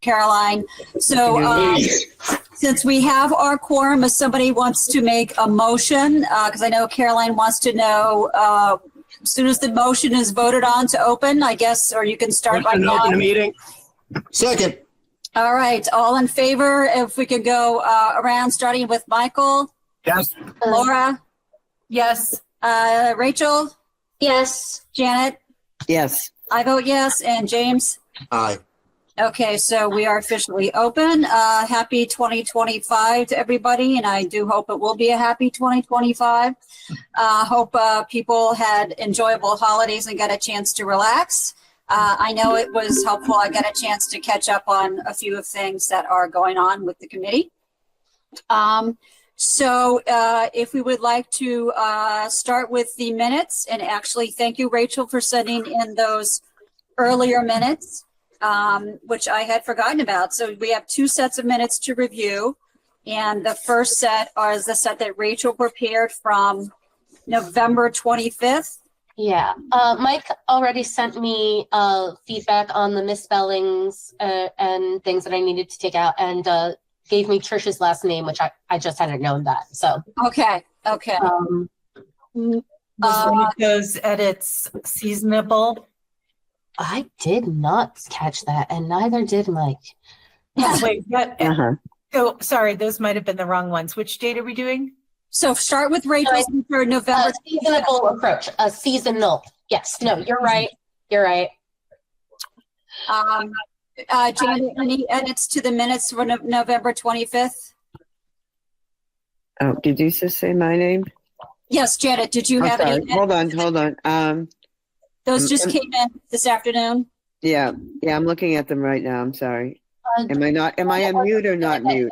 Caroline. So since we have our quorum, if somebody wants to make a motion, because I know Caroline wants to know as soon as the motion is voted on to open, I guess, or you can start by now. Open the meeting. Second. All right, all in favor, if we could go around, starting with Michael. Yes. Laura. Yes. Rachel. Yes. Janet. Yes. I vote yes. And James. Aye. Okay, so we are officially open. Happy 2025 to everybody, and I do hope it will be a happy 2025. Hope people had enjoyable holidays and got a chance to relax. I know it was helpful. I got a chance to catch up on a few of things that are going on with the committee. So if we would like to start with the minutes, and actually thank you, Rachel, for sending in those earlier minutes. Which I had forgotten about. So we have two sets of minutes to review. And the first set is the set that Rachel prepared from November 25th. Yeah. Mike already sent me feedback on the misspellings and things that I needed to take out, and gave me Trisha's last name, which I just hadn't known that. So. Okay. Okay. Was one of those edits seasonable? I did not catch that, and neither did Mike. Wait, what? So sorry, those might have been the wrong ones. Which date are we doing? So start with Rachel's for November. Seasonable approach. Seasonal. Yes. No, you're right. You're right. Janet, any edits to the minutes for November 25th? Oh, did you just say my name? Yes, Janet. Did you have any? Hold on. Those just came in this afternoon. Yeah, I'm looking at them right now. I'm sorry. Am I on mute or not mute?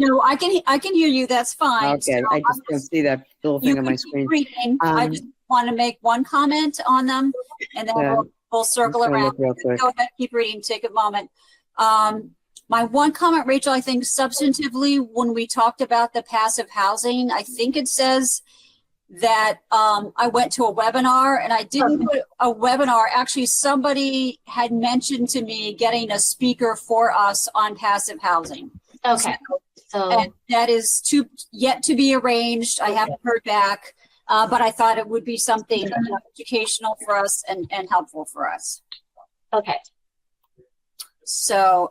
No, I can hear you. That's fine. Okay, So I just don't see that little thing on my screen. I just want to make one comment on them, and then we'll circle around. Real quick. Go ahead, keep reading. Take a moment. My one comment, Rachel, I think substantively, when we talked about the passive housing, I think it says that I went to a webinar, and I didn't put a webinar. Actually, somebody had mentioned to me getting a speaker for us on passive housing. Okay. And that is yet to be arranged. I haven't heard back, but I thought it would be something educational for us and helpful for us. Okay. So,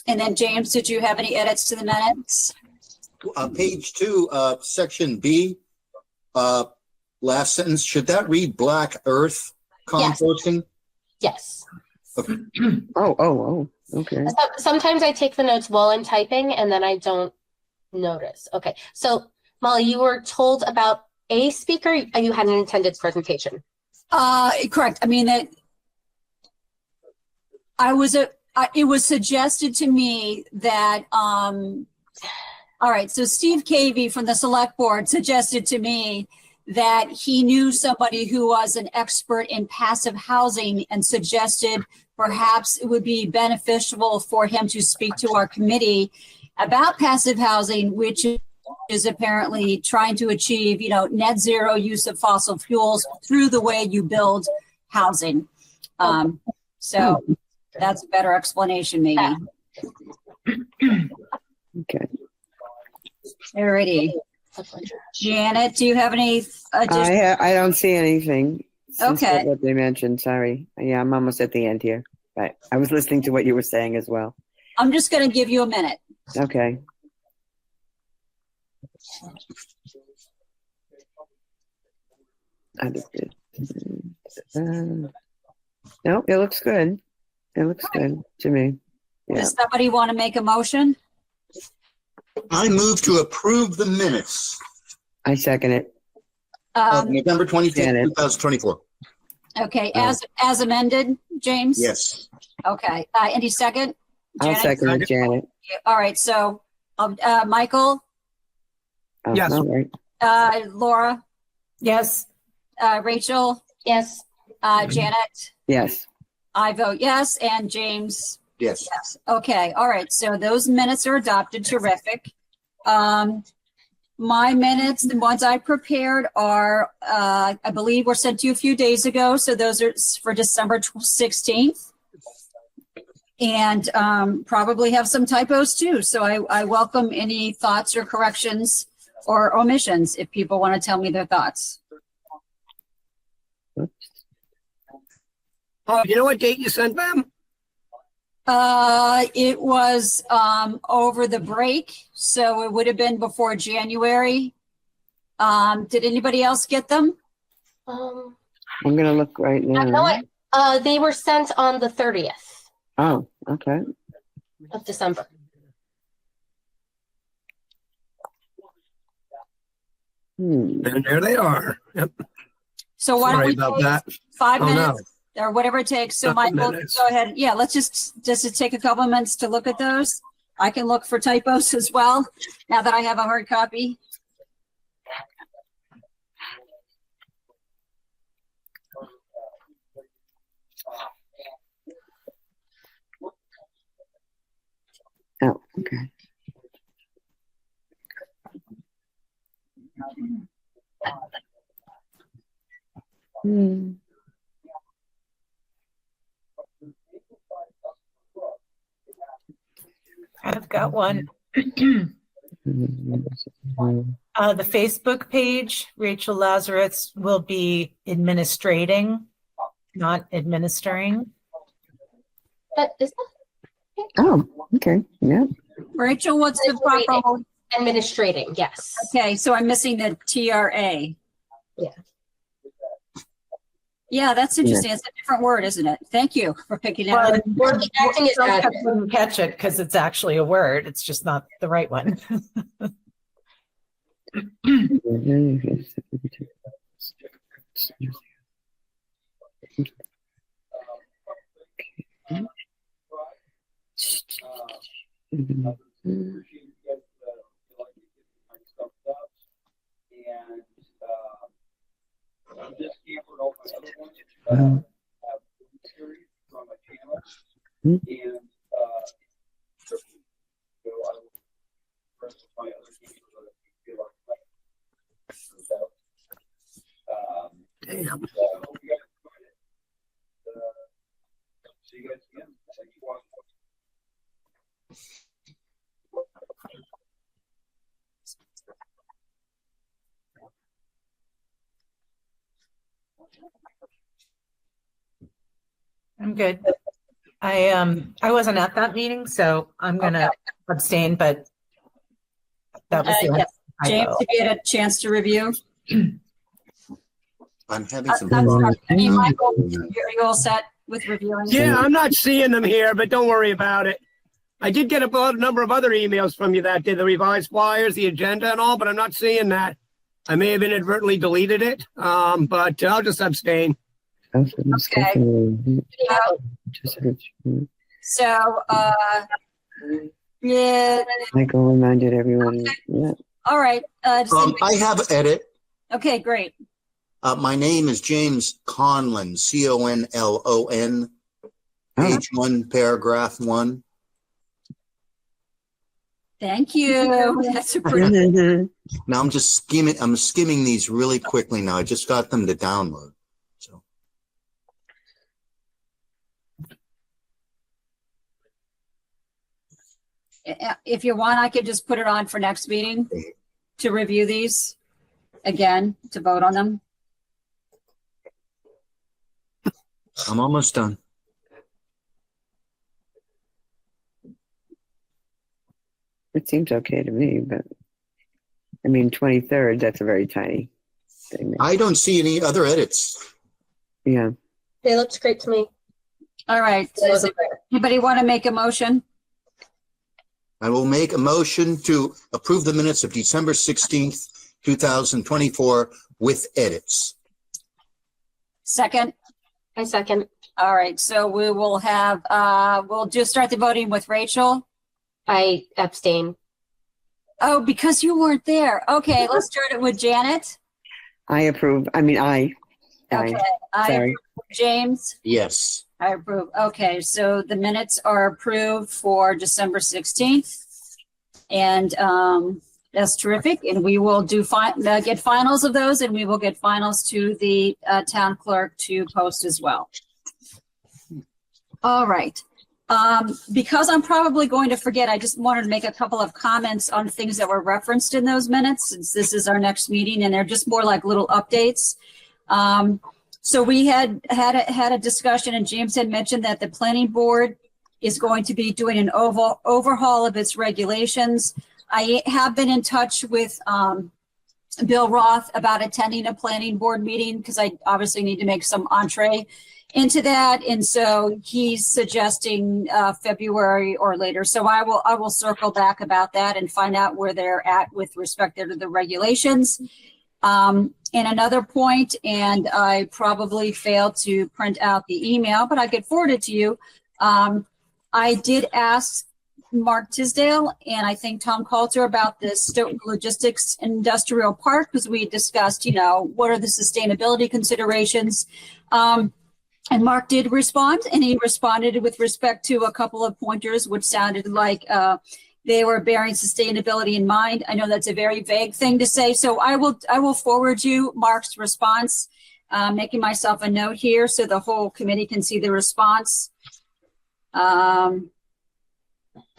and then James, did you have any edits to the minutes? Page 2, section B. Last sentence, should that read Black Earth composting? Yes. Okay. Oh, okay. Sometimes I take the notes while I'm typing, and then I don't notice. Okay. So, Molly, you were told about a speaker. You had an attendance presentation. Correct. I mean, that it was suggested to me that, all right, so Steve Cavey from the select board suggested to me that he knew somebody who was an expert in passive housing and suggested perhaps it would be beneficial for him to speak to our committee about passive housing, which is apparently trying to achieve, net zero use of fossil fuels through the way you build housing. So that's a better explanation, maybe. Okay. Alrighty. Janet, do you have any additional? I don't see anything. Okay. What they mentioned, sorry. Yeah, I'm almost at the end here. But I was listening to what you were saying as well. I'm just going to give you a minute. Okay. No, it looks good. It looks good to me. Yeah. Does somebody want to make a motion? I move to approve the minutes I second it. of November 25th, Janet. 2024. Okay, as amended, James? Yes. Okay, any second? I'll Janet? second it, Janet. All right, so Michael, Oh, Yes. all right. Laura, Yes. Rachel, Yes. Janet, Yes. I vote yes, and James, Yes. yes. Okay, all right, so those minutes are adopted. Terrific. My minutes, the ones I prepared are, I believe were sent to you a few days ago. So those are for December 16th. and probably have some typos too. So I welcome any thoughts or corrections or omissions if people want to tell me their thoughts. Oh, you know what date you sent them? It was over the break, so it would have been before January. Did anybody else get them? Um, I'm gonna look right I know now. it. They were sent on the 30th Oh, okay. of December. Hmm. And there they are. Yep. So why don't Sorry we about take that. 5 Oh, no. minutes or whatever it takes? So 5 Michael, minutes. go ahead. Yeah, let's just take a couple of minutes to look at those. I can look for typos as well now that I have a hard copy. Oh, okay. Hmm. I've got one. Hmm. The Facebook page, Rachel Lazarus will be administrating, not administering. But is Oh, okay. Yeah. Rachel, what's the proper? that administrating? Yes. Okay, so I'm missing the TRA. Yeah. Yeah, that's interesting. It's a different word, isn't it? Thank you for picking it up. Well, acting is Some admin. people wouldn't catch it because it's actually a word. It's just not the right one. Damn. I'm good. I wasn't at that meeting, so I'm gonna abstain, but that was the only Yes. James, typo. did you get a chance to review? I'm having some. I'm sorry. I mean, Michael, problems. are you all set with reviewing? Yeah, I'm not seeing them here, but don't worry about it. I did get a number of other emails from you that did the revised flyers, the agenda and all, but I'm not seeing that. I may have inadvertently deleted it, but I'll just abstain. So, yeah, Michael reminded everyone. Yeah. all right. I have an edit. Okay, great. My name is James Conlon, Conlon, page 1, paragraph 1. Thank you. That's a pretty. Now I'm skimming these really quickly now. I just got them to download. So If you want, I could just put it on for next meeting to review these again, to vote on them. I'm almost done. It seems okay to me, but I mean, 23rd, that's a very tiny thing. I don't see any other edits. Yeah. They looked great to me. All right. It wasn't there. Anybody want to make a motion? I will make a motion to approve the minutes of December 16th, 2024 with edits. Second? I second. All right. So we will have, we'll just start the voting with Rachel. I abstain. Oh, because you weren't there. Okay, let's start it with Janet. I approve. I mean, I. Okay. I Sorry. approve. James? Yes. I approve. Okay, so the minutes are approved for December 16th. And that's terrific. And we will do get finals of those, and we will get finals to the town clerk to post as well. All right. Because I'm probably going to forget, I just wanted to make a couple of comments on things that were referenced in those minutes, since this is our next meeting, and they're just more like little updates. So we had a discussion, and James had mentioned that the planning board is going to be doing an overhaul of its regulations. I have been in touch with Bill Roth about attending a planning board meeting, because I obviously need to make some entree into that, and so he's suggesting February or later. So I will circle back about that and find out where they're at with respect to the regulations. And another point, and I probably failed to print out the email, but I could forward it to you. I did ask Mark Tisdale and I think Tom Coulter about the Stoughton Logistics Industrial Park, because we discussed, what are the sustainability considerations. And Mark did respond, and he responded with respect to a couple of pointers, which sounded like they were bearing sustainability in mind. I know that's a very vague thing to say, so I will forward you Mark's response, making myself a note here so the whole committee can see the response. And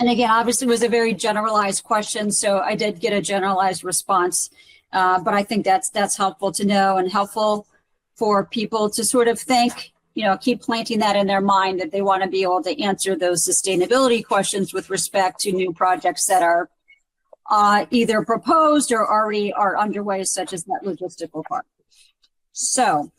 again, obviously it was a very generalized question, so I did get a generalized response, but I think that's helpful to know, and helpful for people to sort of think, keep planting that in their mind, that they want to be able to answer those sustainability questions with respect to new projects that are either proposed or already are underway, such as that logistical park. So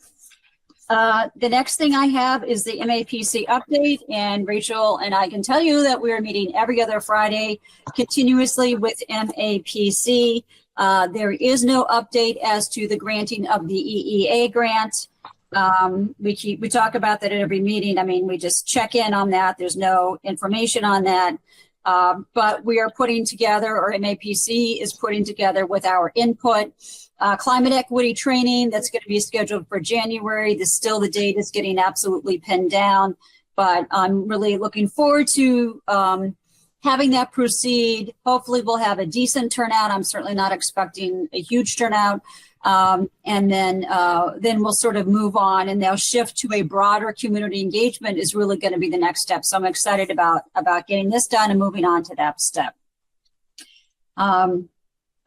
the next thing I have is the MAPC update, and Rachel and I can tell you that we are meeting every other Friday continuously with MAPC. There is no update as to the granting of the EEA grant. We talk about that at every meeting. I mean, we just check in on that. There's no information on that. But we are putting together, or MAPC is putting together with our input, climate equity training that's going to be scheduled for January. The date is getting absolutely pinned down, but I'm really looking forward to having that proceed. Hopefully we'll have a decent turnout. I'm certainly not expecting a huge turnout. And then we'll sort of move on, and they'll shift to a broader community engagement is really going to be the next step. So I'm excited about getting this done and moving on to that step.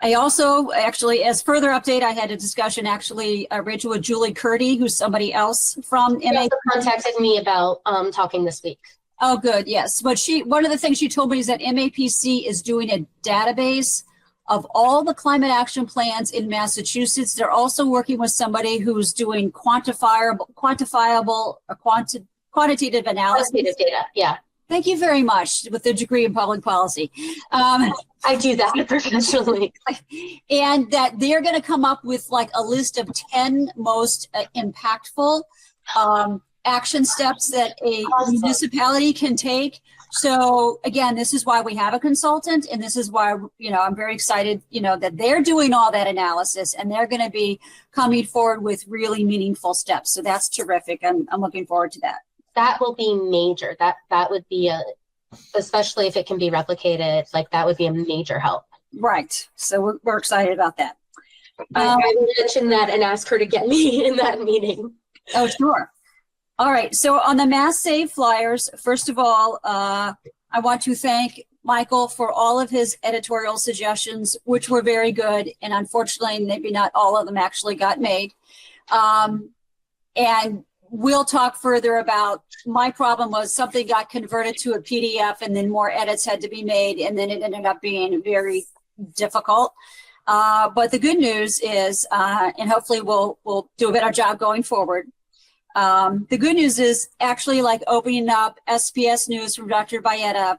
I also actually, as further update, I had a discussion Rachel, with Julie Curdy, who's somebody else from She also contacted me about talking this week. Oh, good. Yes. But one of the things she told me is that MAPC is doing a database of all the climate action plans in Massachusetts. They're also working with somebody who's doing quantitative analysis. Quantitative data, yeah. Thank you very much, with a degree in public policy. I do that professionally. And that they're going to come up with like a list of 10 most impactful action steps that a municipality can take. So again, this is why we have a consultant, and this is why, I'm very excited, that they're doing all that analysis, and they're going to be coming forward with really meaningful steps. So that's terrific. I'm looking forward to that. That will be major. That would be especially if it can be replicated, like that would be a major help. Right. So we're excited about that. I will mention that and ask her to get me in that meeting. Oh, sure. All right. So on the Mass Save flyers, first of all, I want to thank Michael for all of his editorial suggestions, which were very good. And unfortunately, maybe not all of them actually got made. And we'll talk further about, my problem was something got converted to a PDF and then more edits had to be made. And then it ended up being very difficult. But the good news is, and hopefully we'll do a better job going forward. The good news is actually like opening up SPS News from Dr. Bayetta.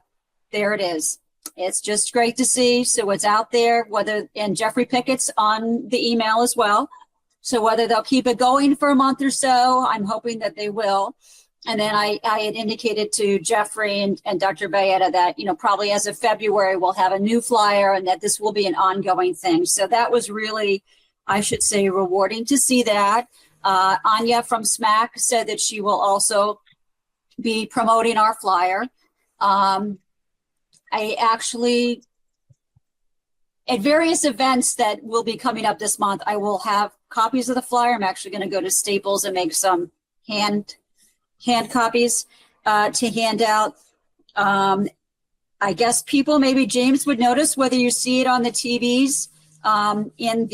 There it is. It's just great to see. So it's out there, and Jeffrey Pickett's on the email as well. So whether they'll keep it going for a month or so, I'm hoping that they will. And then I had indicated to Jeffrey and Dr. Bayetta that, probably as of February, we'll have a new flyer and that this will be an ongoing thing. So that was really, I should say, rewarding to see that. Anya from SMAC said that she will also be promoting our flyer. I actually, at various events that will be coming up this month, I will have copies of the flyer. I'm actually going to go to Staples and make some hand copies to hand out. I guess people, maybe James would notice whether you see it on the TVs in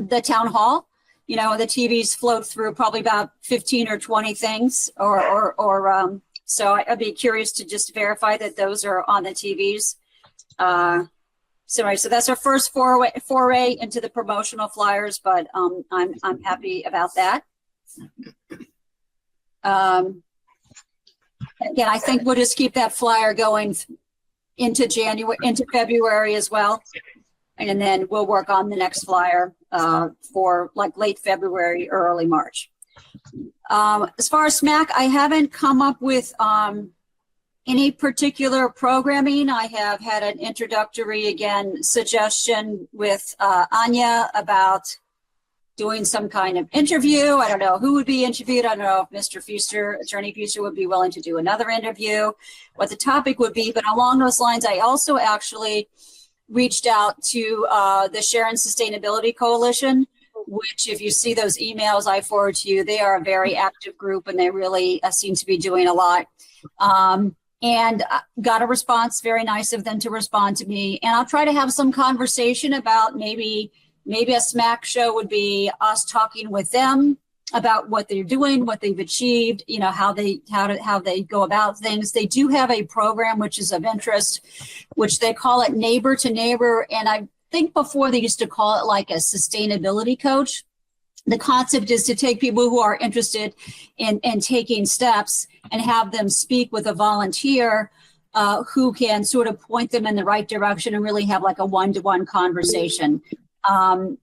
the town hall. You know, the TVs float through probably about 15 or 20 things, so I'd be curious to just verify that those are on the TVs. So that's our first foray into the promotional flyers, but I'm happy about that. Again, I think we'll just keep that flyer going into February as well. And then we'll work on the next flyer for like late February or early March. As far as SMAC, I haven't come up with any particular programming. I have had an introductory, again, suggestion with Anya about doing some kind of interview. I don't know who would be interviewed. I don't know if Mr. Fuster, Attorney Fuster, would be willing to do another interview, what the topic would be. But along those lines, I also actually reached out to the Sharon Sustainability Coalition, which, if you see those emails I forward to you, they are a very active group and they really seem to be doing a lot. And got a response, very nice of them to respond to me. And I'll try to have some conversation about maybe a SMAC show would be us talking with them about what they're doing, what they've achieved, you know, how they go about things. They do have a program which is of interest, which they call it Neighbor to Neighbor. And I think before they used to call it like a sustainability coach. The concept is to take people who are interested in taking steps and have them speak with a volunteer who can sort of point them in the right direction and really have like a one-to-one conversation. So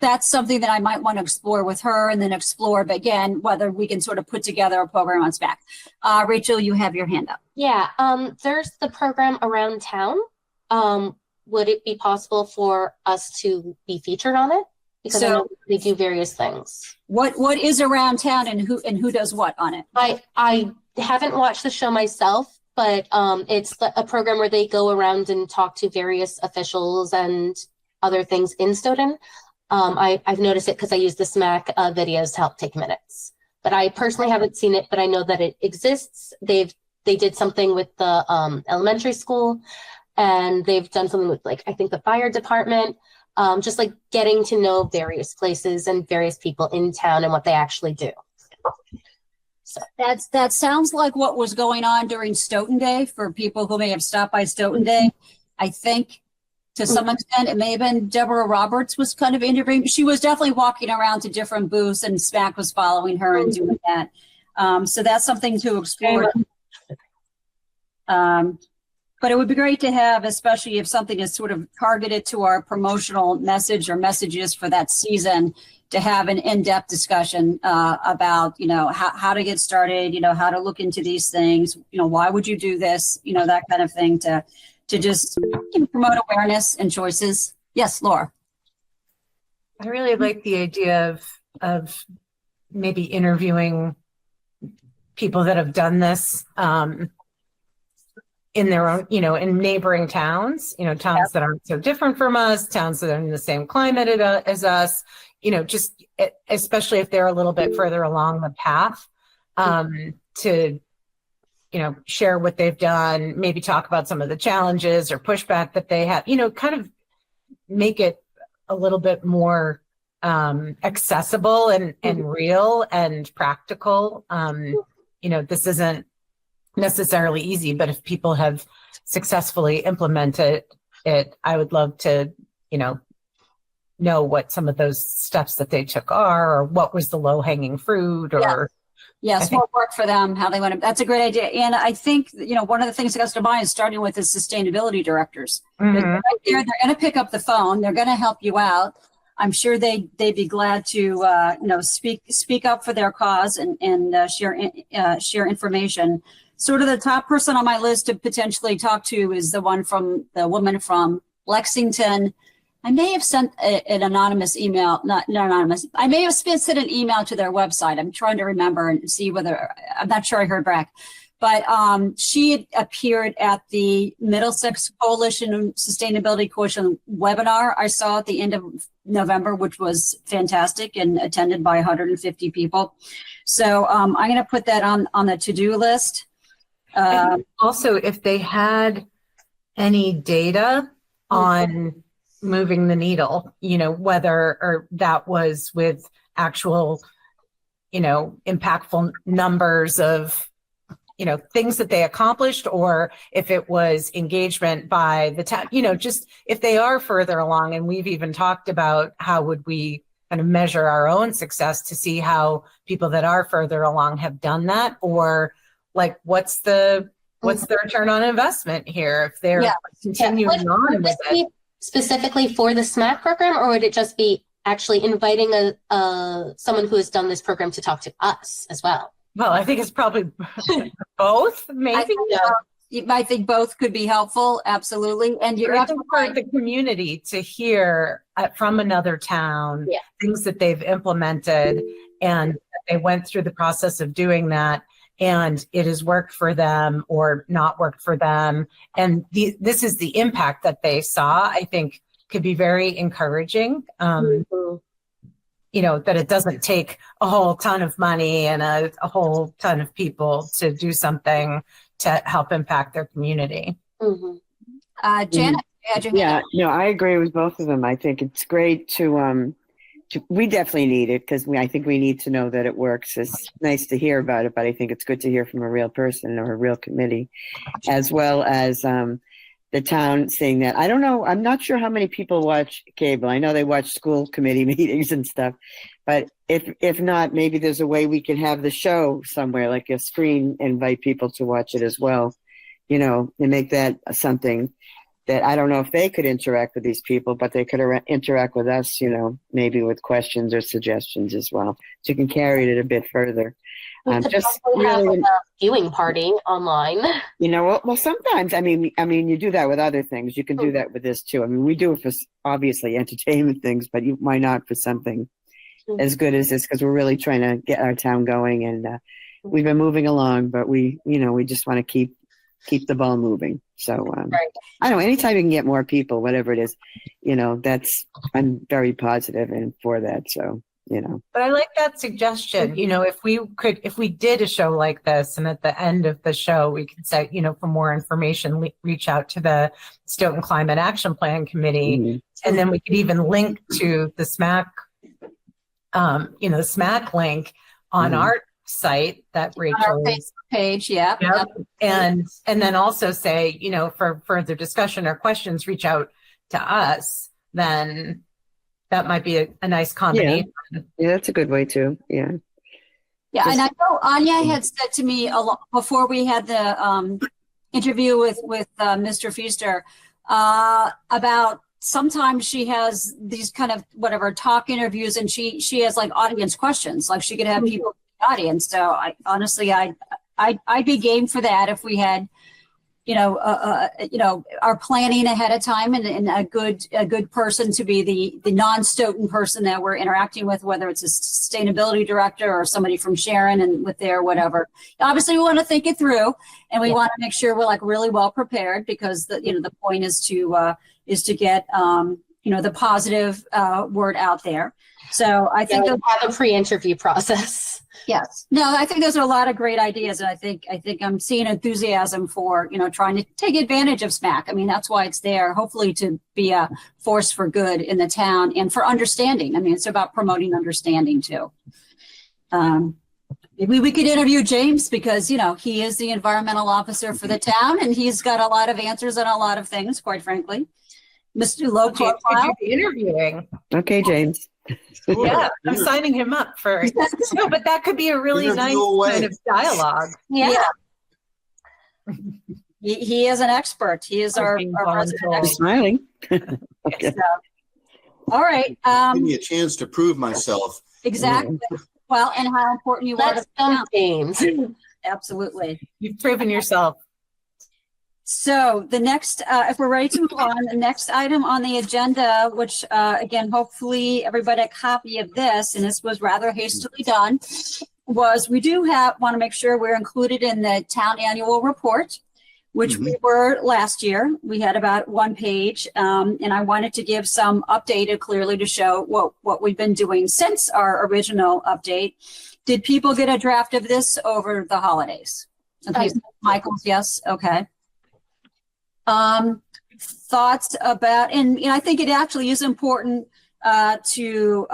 that's something that I might want to explore with her and then explore, but again, whether we can sort of put together a program on SPAC. Rachel, you have your hand up. Yeah, there's the program around town. Would it be possible for us to be featured on it? Because I know they do various things. What is around town and who does what on it? I haven't watched the show myself, but it's a program where they go around and talk to various officials and other things in Stoughton. I've noticed it because I use the SMAC videos to help take minutes. But I personally haven't seen it, but I know that it exists. They did something with the elementary school, and they've done something with, like, I think the fire department. Just like getting to know various places and various people in town and what they actually do. So that sounds like what was going on during Stoughton Day for people who may have stopped by Stoughton Day. I think to some extent it may have been Deborah Roberts was kind of interviewing. She was definitely walking around to different booths and SPAC was following her and doing that. So that's something to explore. But it would be great to have, especially if something is sort of targeted to our promotional message or messages for that season, to have an in-depth discussion about, you know, how to get started, you know, how to look into these things, you know, why would you do this, you know, that kind of thing to just promote awareness and choices. Yes, Laura. I really like the idea of maybe interviewing people that have done this. In their own, you know, in neighboring towns, you know, towns that aren't so different from us, towns that are in the same climate as us, you know, just especially if they're a little bit further along the path, to, you know, share what they've done, maybe talk about some of the challenges or pushback that they have, you know, kind of make it a little bit more accessible and real and practical. You know, this isn't necessarily easy, but if people have successfully implemented it, I would love to, you know what some of those steps that they took are, or what was the low-hanging fruit, or yes, what worked for them, how they went. That's a great idea. And I think, you know, one of the things that comes to mind is starting with the sustainability directors. Right there, they're going to pick up the phone, they're going to help you out. I'm sure they'd be glad to, you know, speak up for their cause and share information. Sort of the top person on my list to potentially talk to is the woman from Lexington. I may have sent an anonymous email, not anonymous. I may have sent an email to their website. I'm trying to remember and see whether, I'm not sure I heard back. But she had appeared at the Middlesex Coalition Sustainability Coalition webinar I saw at the end of November, which was fantastic and attended by 150 people. So I'm going to put that on the to-do list. Also, if they had any data on moving the needle, whether or that was with actual, impactful numbers of, things that they accomplished, or if it was engagement by the town, just if they are further along. And we've even talked about how would we kind of measure our own success to see how people that are further along have done that, or like what's the return on investment here if they're continuing on would with this be specifically for the SMAC program, or would it just be actually inviting someone who has done this program to talk to us as well? Well, I think it's probably both, maybe. I think both could be helpful, absolutely. And you're I think for the community to hear from another town things that they've implemented, and they went through the process of doing that, and it has worked for them or not worked for them, and this is the impact that they saw, I think could be very encouraging. That it doesn't take a whole ton of money and a whole ton of people to do something to help impact their community. Janet, yeah, no, I agree with both of them. I think it's great to we definitely need it, because I think we need to know that it works. It's nice to hear about it, but I think it's good to hear from a real person or a real committee, as well as the town saying that. I don't know. I'm not sure how many people watch cable. I know they watch school committee meetings and stuff, but if not, maybe there's a way we can have the show somewhere, like a screen, invite people to watch it as well, and make that something that I don't know if they could interact with these people, but they could interact with us, maybe with questions or suggestions as well. So you can carry it a bit further. Just really have a viewing party online. Well, sometimes, I mean, you do that with other things. You can do that with this too. I mean, we do it for obviously entertainment things, but why not for something as good as this? Because we're really trying to get our town going, and we've been moving along, but we just want to keep the ball moving. So I don't know, anytime you can get more people, whatever it is, I'm very positive and for that. So, But I like that suggestion. If we did a show like this, and at the end of the show, we could say, for more information, reach out to the Stoughton Climate Action Plan Committee. And then we could even link to the SMAC, the SMAC link on our site that Rachel is page. And then also say, for further discussion or questions, reach out to us. Then that might be a nice combination. Yeah, that's a good way too. Yeah. Yeah, and I know Anya had said to me before we had the interview with Mr. Feaster about sometimes she has these kind of talk interviews, and she has like audience questions, like she could have people in the audience. So I'd be game for that if we had our planning ahead of time, and a good person to be the non-Stoughton person that we're interacting with, whether it's a sustainability director or somebody from Sharon and with their whatever. Obviously, we want to think it through, and we want to make sure we're like really well prepared, because the point is to get the positive word out there. So I think have a pre-interview process. Yes. No, I think those are a lot of great ideas. And I think I'm seeing enthusiasm for, trying to take advantage of SMAC. I mean, that's why it's there, hopefully to be a force for good in the town and for understanding. I mean, it's about promoting understanding too. Maybe we could interview James, because, he is the environmental officer for the town, and he's got a lot of answers on a lot of things, quite frankly. Mr. Low profile. Interviewing. Okay, James. Yeah, I'm signing him up for. No, but that could be a really nice kind of dialogue. Yeah. He is an expert. He is our resident expert. Smiling. Okay. All right. Give me a chance to prove myself. Exactly. Well, and how important you are. Let's dump games. Absolutely. You've proven yourself. So the next, if we're ready to move on, the next item on the agenda, which again, hopefully everybody a copy of this, and this was rather hastily done, was we do want to make sure we're included in the town annual report, which we were last year. We had about 1 page, and I wanted to give some updated clearly to show what we've been doing since our original update. Did people get a draft of this over the holidays? Okay, Michael's yes. Okay. Thoughts about, and I think it actually is important to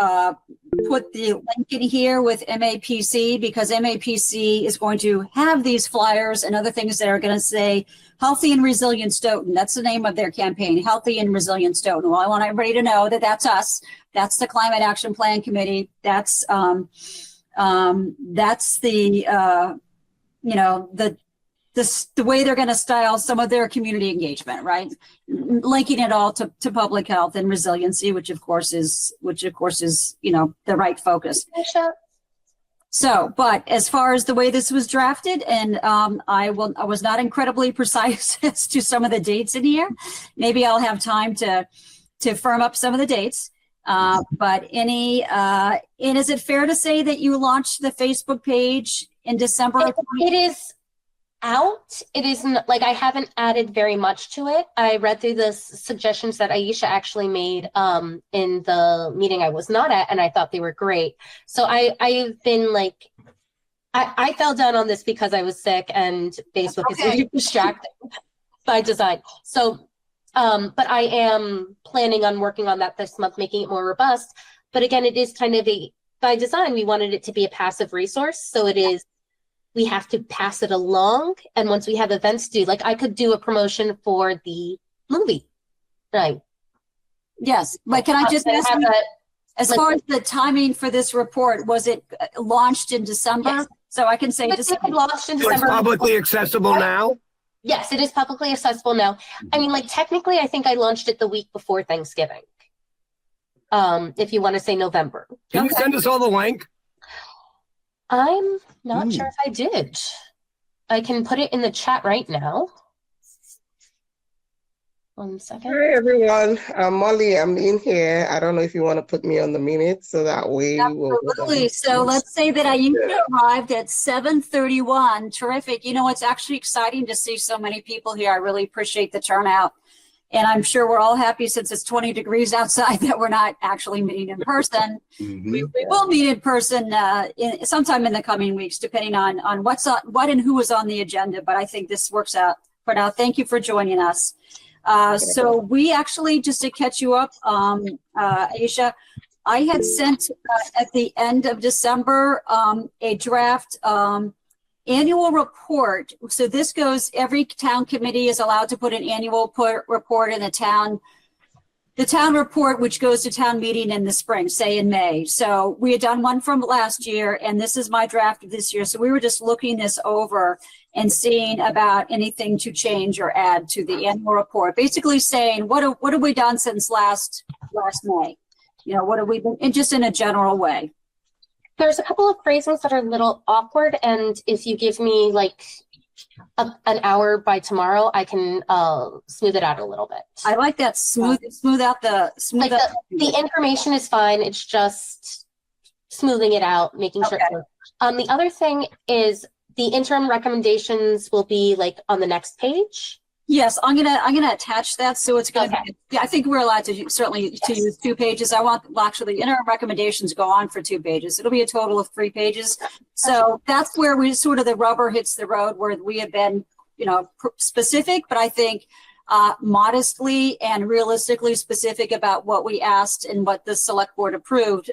put the link in here with MAPC, because MAPC is going to have these flyers and other things that are going to say Healthy and Resilient Stoughton. That's the name of their campaign, Healthy and Resilient Stoughton. Well, I want everybody to know that that's us. That's the Climate Action Plan Committee. That's the the way they're going to style some of their community engagement, right? Linking it all to public health and resiliency, which of course is the right focus. So, but as far as the way this was drafted, and I was not incredibly precise as to some of the dates in here. Maybe I'll have time to firm up some of the dates. But and is it fair to say that you launched the Facebook page in December? It is out. It isn't like I haven't added very much to it. I read through the suggestions that Aisha actually made in the meeting I was not at, and I thought they were great. So I've been like, I fell down on this because I was sick, and Facebook is really distracting by design. So, but I am planning on working on that this month, making it more robust. But again, it is kind of by design, we wanted it to be a passive resource. So it is, we have to pass it along. And once we have events due, like I could do a promotion for the movie. Right. Yes. But can I just ask you, as far as the timing for this report, was it launched in December? Yes. So I can say December. Launched in So it's December. publicly accessible now? Yes, it is publicly accessible now. I mean, like technically, I think I launched it the week before Thanksgiving. If you want to say November. Can you send us all the link? I'm not sure if I did. I can put it in the chat right now. 1 second. Hi everyone, I'm Molly. I'm in here. I don't know if you want to put me on the minute so that way Absolutely. So let's say that Aisha arrived at 7:31. Terrific. It's actually exciting to see so many people here. I really appreciate the turnout. And I'm sure we're all happy, since it's 20 degrees outside, that we're not actually meeting in person. We will meet in person sometime in the coming weeks, depending on what and who is on the agenda. But I think this works out for now. Thank you for joining us. So we actually, just to catch you up, Aisha, I had sent at the end of December a draft annual report. So this goes, every town committee is allowed to put an annual report in the town report, which goes to town meeting in the spring, say in May. So we had done one from last year, and this is my draft of this year. So we were just looking this over and seeing about anything to change or add to the annual report, basically saying, what have we done since last May? What have we been, and just in a general way. There's a couple of phrasings that are a little awkward, and if you give me like an hour by tomorrow, I can smooth it out a little bit. I like that. Smooth out the information is fine. It's just smoothing it out, making sure. The other thing is the interim recommendations will be like on the next page. Yes, I'm gonna attach that, so it's gonna be, I think we're allowed to certainly to use 2 pages. I want actually the interim recommendations go on for 2 pages. It'll be a total of 3 pages. So that's where we sort of the rubber hits the road, where we have been, specific, but I think modestly and realistically specific about what we asked and what the select board approved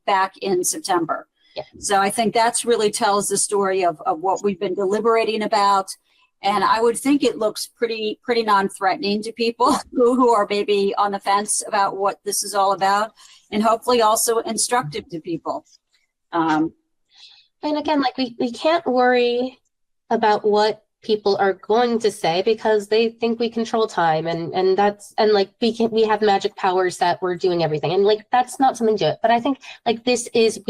back in September. Yeah. So I think that's really tells the story of what we've been deliberating about. And I would think it looks pretty non-threatening to people who are maybe on the fence about what this is all about, and hopefully also instructive to people. And again, like we can't worry about what people are going to say, because they think we control time, and like we have magic powers that we're doing everything, and like that's not something to it. But I think like this is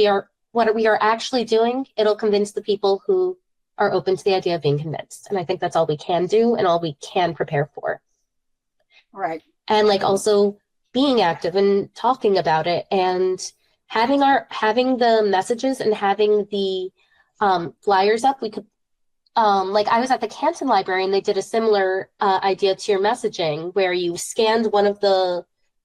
what we are actually doing. It'll convince the people who are open to the idea of being convinced. And I think that's all we can do and all we can prepare for. Right. And like also being active and talking about it, and having the messages and having the flyers up. We could, like I was at the Canton Library, and they did a similar idea to your messaging, where you scanned one of the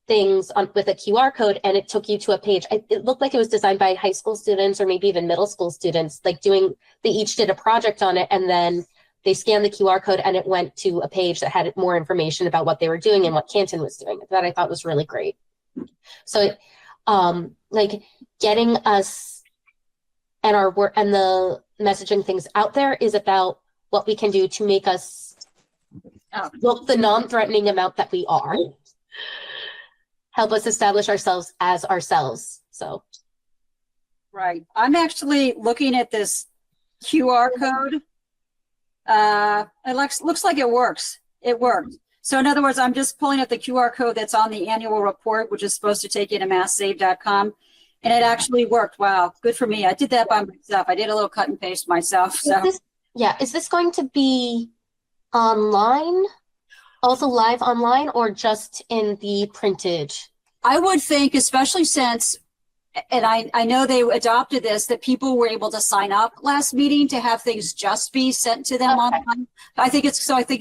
things on with a QR code, and it took you to a page. It looked like it was designed by high school students or maybe even middle school students, like they each did a project on it, and then they scanned the QR code and it went to a page that had more information about what they were doing and what Canton was doing. That I thought was really great. So like getting us and our work and the messaging things out there is about what we can do to make us look the non-threatening amount that we are. Help us establish ourselves as ourselves. So, Right. I'm actually looking at this QR code. It looks like it works. It worked. So in other words, I'm just pulling up the QR code that's on the annual report, which is supposed to take you to masssave.com. And it actually worked. Wow. Good for me. I did that by myself. I did a little cut and paste myself. So is this going to be online? Also live online, or just in the printed? I would think, especially since, and I know they adopted this, that people were able to sign up last meeting to have things just be sent to them online. I think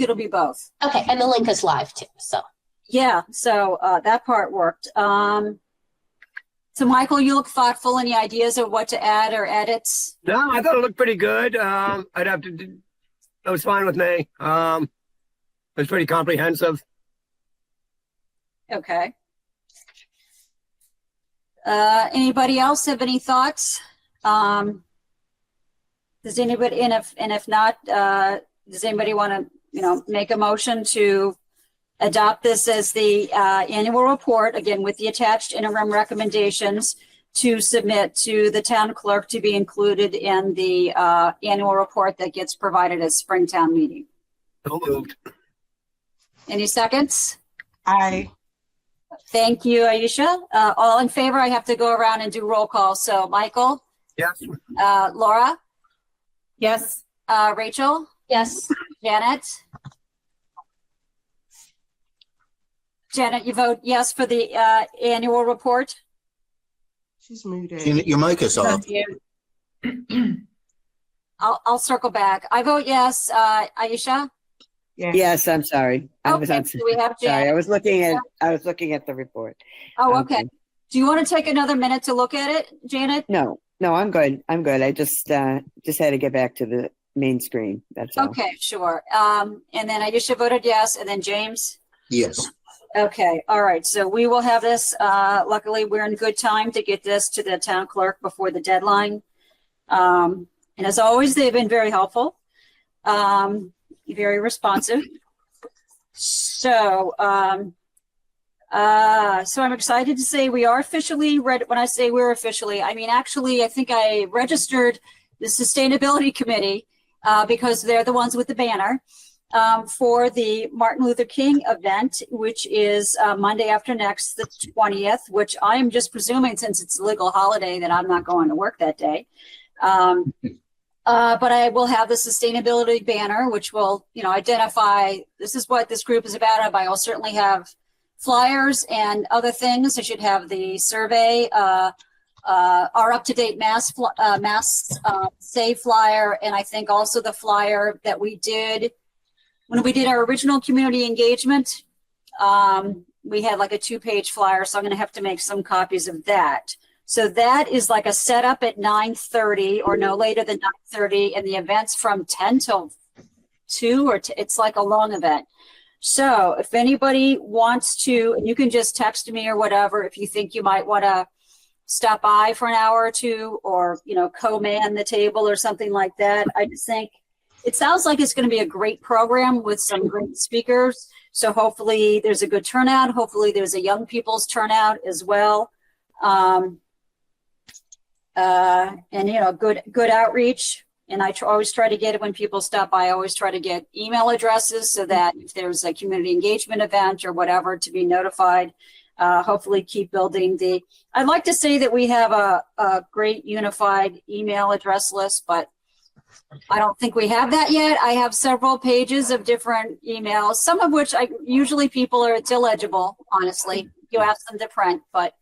it'll be both. Okay, and the link is live too. So yeah, so that part worked. So Michael, you look thoughtful. Any ideas of what to add or edits? No, I thought it looked pretty good. That was fine with me. It was pretty comprehensive. Okay. Anybody else have any thoughts? Does anybody, and if not, does anybody want to, make a motion to adopt this as the annual report, again, with the attached interim recommendations to submit to the town clerk to be included in the annual report that gets provided at Springtown meeting? So moved. Any seconds? Aye. Thank you, Aisha. All in favor? I have to go around and do roll call. So Michael, Yes. Laura, Yes. Rachel, yes. Janet. Janet, you vote yes for the annual report? She's muted. Your mic is off. I'll circle back. I vote yes. Aisha? Yes. Yes, I'm sorry. I was Okay, on, so we have sorry. Janet. I was looking at the report. Oh, okay. Do you want to take another minute to look at it, Janet? No, I'm good. I just had to get back to the main screen. That's all. Okay, sure. And then Aisha voted yes, and then James? Yes. Okay, all right. So we will have this. Luckily, we're in good time to get this to the town clerk before the deadline. And as always, they've been very helpful, very responsive. So, so I'm excited to say we are officially ready. When I say we're officially, I mean, actually, I think I registered the Sustainability Committee because they're the ones with the banner. For the Martin Luther King event, which is Monday after next, the 20th, which I am just presuming, since it's a legal holiday, that I'm not going to work that day. But I will have the sustainability banner, which will, identify this is what this group is about. I will certainly have flyers and other things. I should have the survey, our up-to-date mass save flyer, and I think also the flyer that we did when we did our original community engagement. We had like a 2-page flyer, so I'm going to have to make some copies of that. So that is like a setup at 9:30 or no later than 9:30, and the event's from 10 till 2, it's like a long event. So if anybody wants to, and you can just text me or whatever, if you think you might want to stop by for an hour or two, or, co-man the table or something like that. I just think it sounds like it's going to be a great program with some great speakers. So hopefully there's a good turnout. Hopefully there's a young people's turnout as well. And, good outreach. And I always try to get it when people stop by. I always try to get email addresses so that if there's a community engagement event or whatever, to be notified. Hopefully keep building I'd like to say that we have a great unified email address list, but I don't think we have that yet. I have several pages of different emails, some of which it's illegible, honestly. You ask them to print, but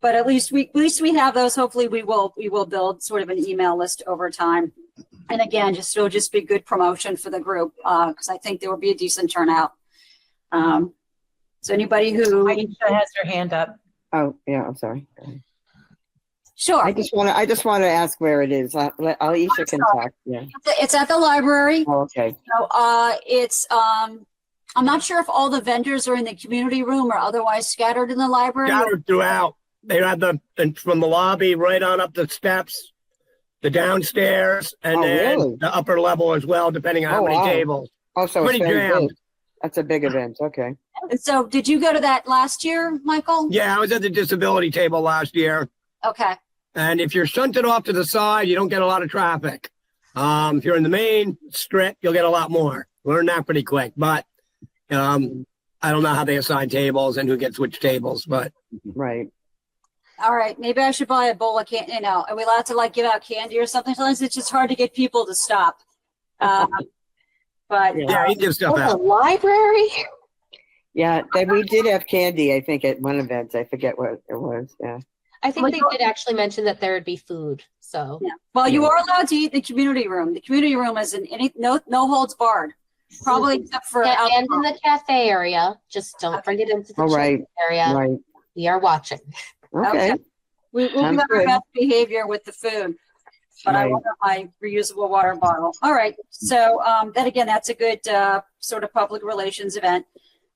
at least we have those. Hopefully we will build sort of an email list over time. And again, it'll just be good promotion for the group, because I think there will be a decent turnout. So anybody who, Aisha has her hand up. Oh, yeah, I'm sorry. sure, I just want to ask where it is. Alicia can talk. Yeah. it's at the library. Oh, okay. So it's I'm not sure if all the vendors are in the community room or otherwise scattered in the library. Scattered throughout. They had from the lobby right on up the steps, the downstairs, and Oh, then really? the upper level as well, depending on how Oh, many wow. tables. Oh, so it's Pretty very jammed. big. That's a big event. Okay. And so did you go to that last year, Michael? Yeah, I was at the disability table last year. Okay. And if you're shunted off to the side, you don't get a lot of traffic. If you're in the main strip, you'll get a lot more. Learn that pretty quick. But I don't know how they assign tables and who gets which tables, but Right. All right. Maybe I should buy a bowl of candy. You know, are we allowed to like give out candy or something? Sometimes it's just hard to get people to stop. But yeah, you can give stuff Oh, the out. library? Yeah, we did have candy, I think, at one event. I forget what it was. Yeah. I think they did actually mention that there would be food. So yeah. Well, you are allowed to eat in the community room. The community room is no holds barred. Probably except for yeah, and alcohol. in the cafe area, just don't bring it into the Oh, right. children's area. Right. We are watching. Okay. We'll Sounds have our good. best behavior with the food. But I Right. will have my reusable water bottle. All right. So that's a good sort of public relations event.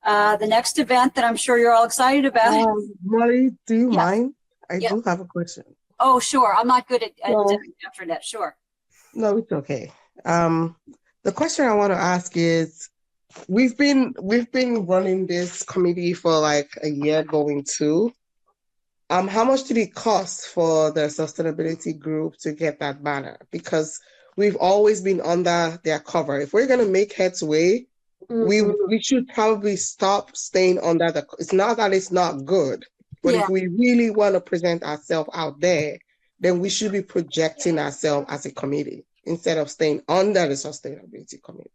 The next event that I'm sure you're all excited about. Molly, do you Yeah. mind? I Yeah. do have a question. Oh, sure. I'm not good at Well- internet. Sure. No, it's okay. The question I want to ask is, we've been running this committee for like a year going too. How much did it cost for the sustainability group to get that banner? Because we've always been under their cover. If we're gonna make headway, we should probably stop staying under it's not that it's not good, but Yeah. if we really want to present ourselves out there, then we should be projecting ourselves as a committee instead of staying under the sustainability committee.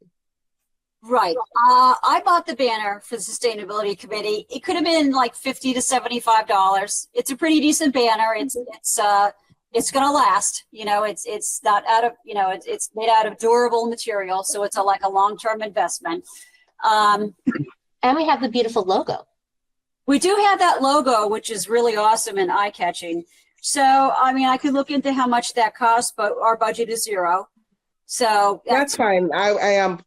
Right. I bought the banner for the sustainability committee. It could have been like $50 to $75. It's a pretty decent banner. It's going to last. You know, it's not out of, you know, it's made out of durable material, so it's like a long-term investment. And we have the beautiful logo. We do have that logo, which is really awesome and eye-catching. So, I mean, I could look into how much that costs, but our budget is $0. So That's fine. I am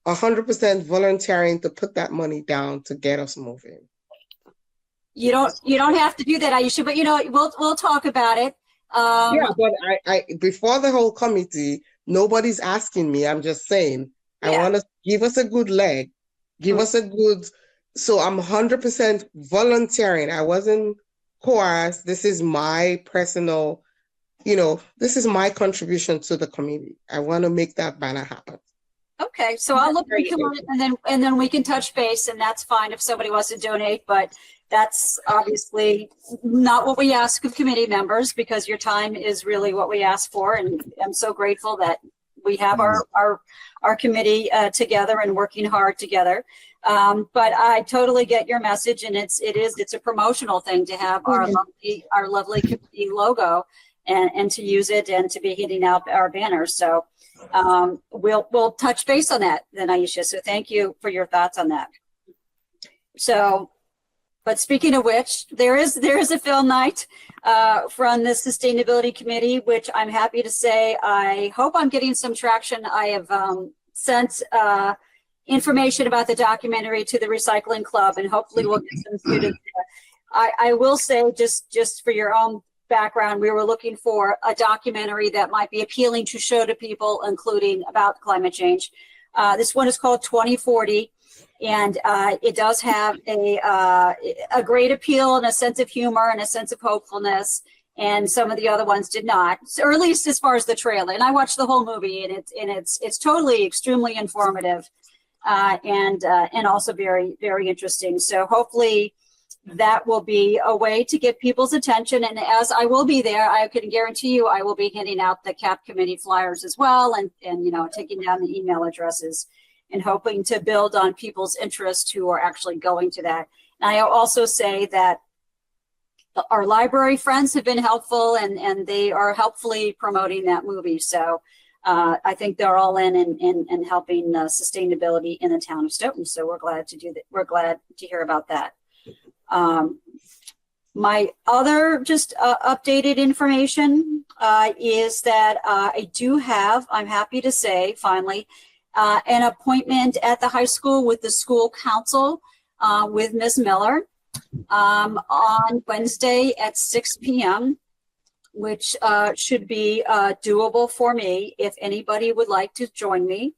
100% volunteering to put that money down to get us moving. you don't have to do that, Aisha, but you know, we'll talk about it. Yeah, but I before the whole committee, nobody's asking me. I'm just saying, I Yeah. want to give us a good leg, give us a good. So I'm 100% volunteering. I wasn't coerced. This is my personal, this is my contribution to the committee. I want to make that banner happen. Okay, so I'll look into it and then we can touch base, and that's fine if somebody wants to donate, but that's obviously not what we ask of committee members, because your time is really what we ask for, and I'm so grateful that we have our committee together and working hard together. But I totally get your message, and it's a promotional thing to have our lovely committee logo and to use it and to be handing out our banners. So we'll touch base on that then, Aisha. So thank you for your thoughts on that. So, but speaking of which, there is a film night from the Sustainability Committee, which I'm happy to say I hope I'm getting some traction. I have sent information about the documentary to the Recycling Club, and hopefully we'll get some students. I will say, just for your own background, we were looking for a documentary that might be appealing to show to people, including about climate change. This one is called 2040, and it does have a great appeal and a sense of humor and a sense of hopefulness, and some of the other ones did not, or at least as far as the trailer. And I watched the whole movie, and it's totally extremely informative, and also very, very interesting. So hopefully that will be a way to get people's attention. And as I will be there, I can guarantee you I will be handing out the CAP committee flyers as well, and taking down the email addresses and hoping to build on people's interest who are actually going to that. And I also say that our library friends have been helpful, and they are helpfully promoting that movie. So I think they're all in helping sustainability in the town of Stoughton. So we're glad to do that. We're glad to hear about that. My other just updated information is that I'm happy to say, finally, an appointment at the high school with the school council with Ms. Miller on Wednesday at 6 p.m., which should be doable for me if anybody would like to join me,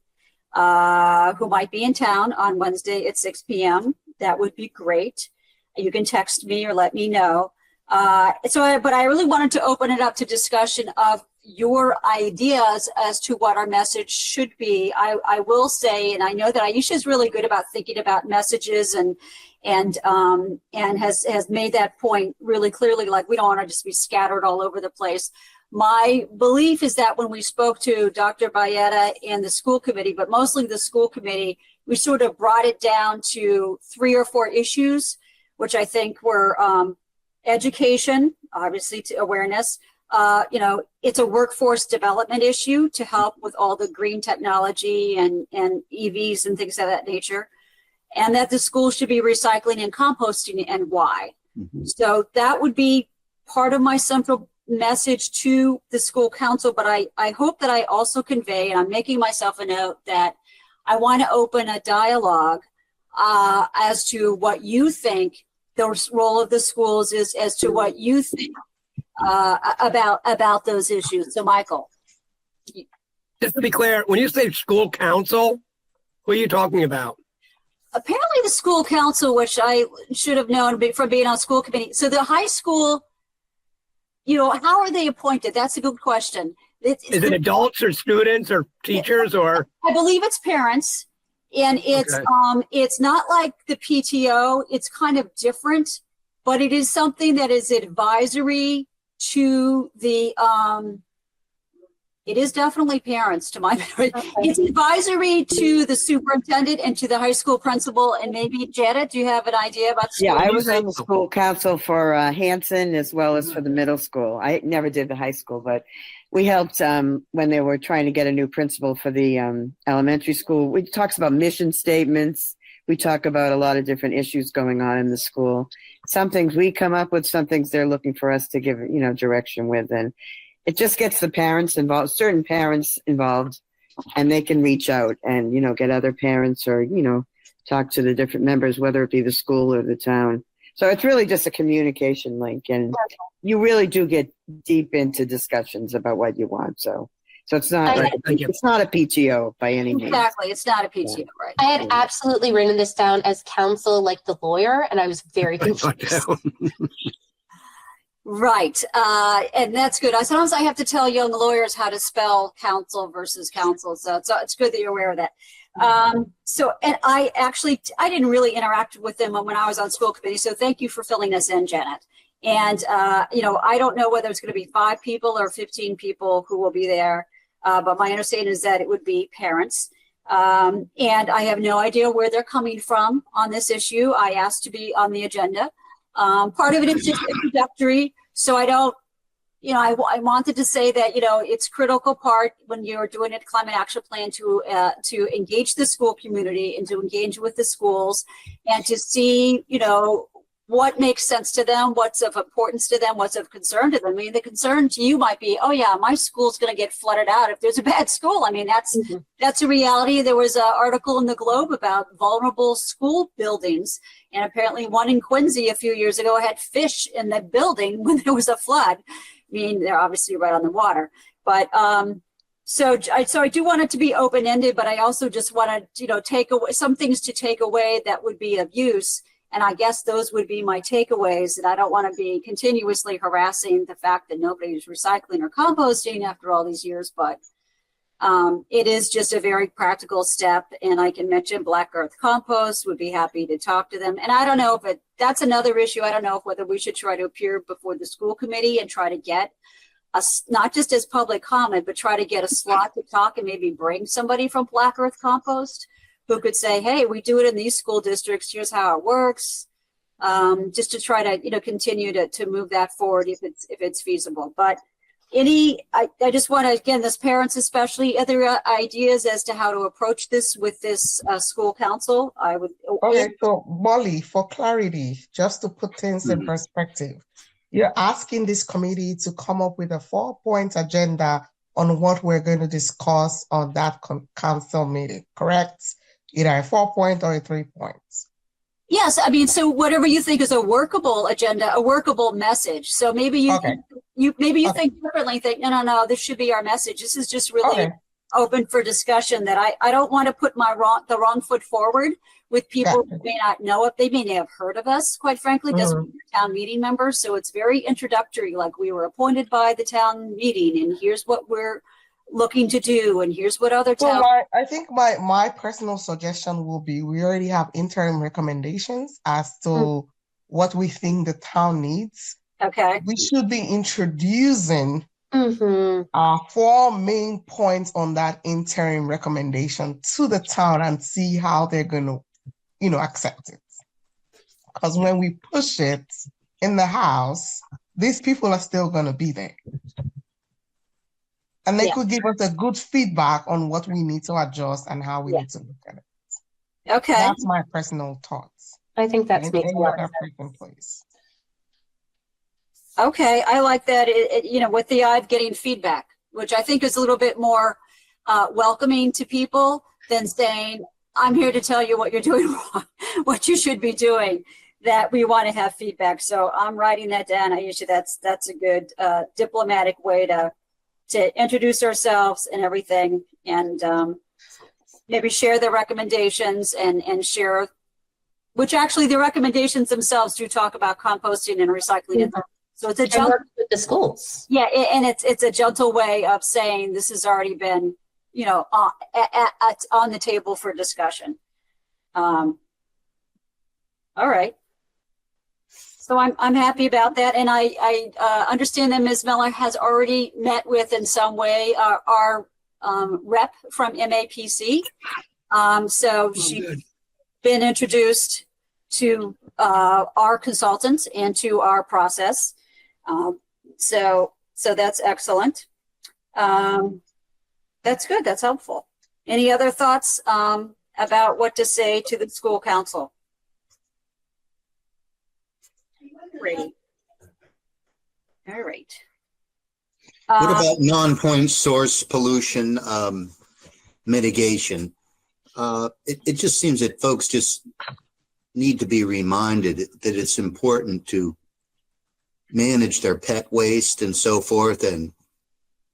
who might be in town on Wednesday at 6 p.m. That would be great. You can text me or let me know. But I really wanted to open it up to discussion of your ideas as to what our message should be. I will say, and I know that Aisha is really good about thinking about messages and has made that point really clearly, like we don't want to just be scattered all over the place. My belief is that when we spoke to Dr. Bayetta and the school committee, but mostly the school committee, we sort of brought it down to 3 or 4 issues, which I think were education, obviously, to awareness. It's a workforce development issue to help with all the green technology and EVs and things of that nature. And that the school should be recycling and composting, and why. Mm-hmm. So that would be part of my central message to the school council. But I hope that I also convey, and I'm making myself a note, that I want to open a dialogue as to what you think the role of the schools is, as to what you think about those issues. So, Michael. Just to be clear, when you say school council, who are you talking about? Apparently the school council, which I should have known from being on school committee. So the high school, how are they appointed? That's a good question. Is it adults or students or teachers or? I believe it's parents. And it's not like the PTO. It's kind of different, but it is something that is advisory to the, it is definitely parents to my memory. It's advisory to the superintendent and to the high school principal. And maybe Janet, do you have an idea about school? Yeah, I was on the school council for Hanson as well as for the middle school. I never did the high school, but we helped when they were trying to get a new principal for the elementary school. We talked about mission statements. We talk about a lot of different issues going on in the school. Some things we come up with, some things they're looking for us to give, direction with. And it just gets the parents involved, certain parents involved, and they can reach out and, get other parents or, talk to the different members, whether it be the school or the town. So it's really just a communication link, and you really do get deep into discussions about what you want. So it's not it's not a PTO by any means. Exactly, it's not a PTO, right? I had absolutely written this down as counsel, like the lawyer, and I was very confused. Right, and that's good. Sometimes I have to tell young lawyers how to spell counsel versus counsel, so it's good that you're aware of that. And I didn't really interact with them when I was on school committee, so thank you for filling this in, Janet. And, I don't know whether it's going to be 5 people or 15 people who will be there, but my understanding is that it would be parents. And I have no idea where they're coming from on this issue. I asked to be on the agenda. Part of it is just introductory, so I don't, I wanted to say that, it's critical part when you're doing a climate action plan to engage the school community and to engage with the schools and to see, what makes sense to them, what's of importance to them, what's of concern to them. I mean, the concern to you might be, oh yeah, my school's going to get flooded out if there's a bad school. I mean, that's a reality. There was an article in the Globe about vulnerable school buildings, and apparently one in Quincy a few years ago had fish in the building when there was a flood. I mean, they're obviously right on the water, but so I do want it to be open-ended, but I also just want to, take away some things to take away that would be of use. And I guess those would be my takeaways, that I don't want to be continuously harassing the fact that nobody's recycling or composting after all these years, but it is just a very practical step. And I can mention Black Earth Compost, would be happy to talk to them. And I don't know if that's another issue. I don't know whether we should try to appear before the school committee and try to get not just as public comment, but try to get a slot to talk and maybe bring somebody from Black Earth Compost who could say, hey, we do it in these school districts, here's how it works, just to try to, continue to move that forward if it's feasible. But I just want to, again, this parents especially, other ideas as to how to approach this with this school council? I would. Okay, so Molly, for clarity, just to put things in perspective, you're asking this committee to come up with a 4-point agenda on what we're going to discuss on that council meeting, correct? Either a 4-point or a 3-point. Yes, I mean, so whatever you think is a workable agenda, a workable message. So maybe you Okay. think differently. Think no, this should be our message. This is just really Okay. open for discussion. That I don't want to put the wrong foot forward with people Gotcha. who may not know it. They may have heard of us, quite frankly, doesn't mean they're town meeting members. So it's very introductory. Like, we were appointed by the town meeting, and here's what we're looking to do, and here's what other So towns. I think my personal suggestion will be, we already have interim recommendations as to what we think the town needs. Okay. We should be introducing Mhm. 4 main points on that interim recommendation to the town and see how they're going to, accept it. Because when we push it in the house, these people are still going to be there. And they could give us a good feedback on what we need to adjust and how we need to look at it. Okay. That's my personal thoughts. I think that's makes a Any lot of other sense. person, please. Okay, I like that. With the eye of getting feedback, which I think is a little bit more welcoming to people than saying, "I'm here to tell you what you're doing wrong, what you should be doing." That we want to have feedback. So I'm writing that down. I usually that's a good diplomatic way to introduce ourselves and everything, and maybe share the recommendations and share. Which actually, the recommendations themselves do talk about composting and recycling. So it's a And gentle, work with the schools. yeah, and it's a gentle way of saying this has already been, on the table for discussion. All right. So I'm happy about that, and I understand that Ms. Miller has already met with, in some way, our rep from MAPC. So she's been introduced to our consultants and to our process. So that's excellent. That's good. That's helpful. Any other thoughts about what to say to the school council? Great. All right. What about non-point source pollution mitigation? It just seems that folks just need to be reminded that it's important to manage their pet waste and so forth, and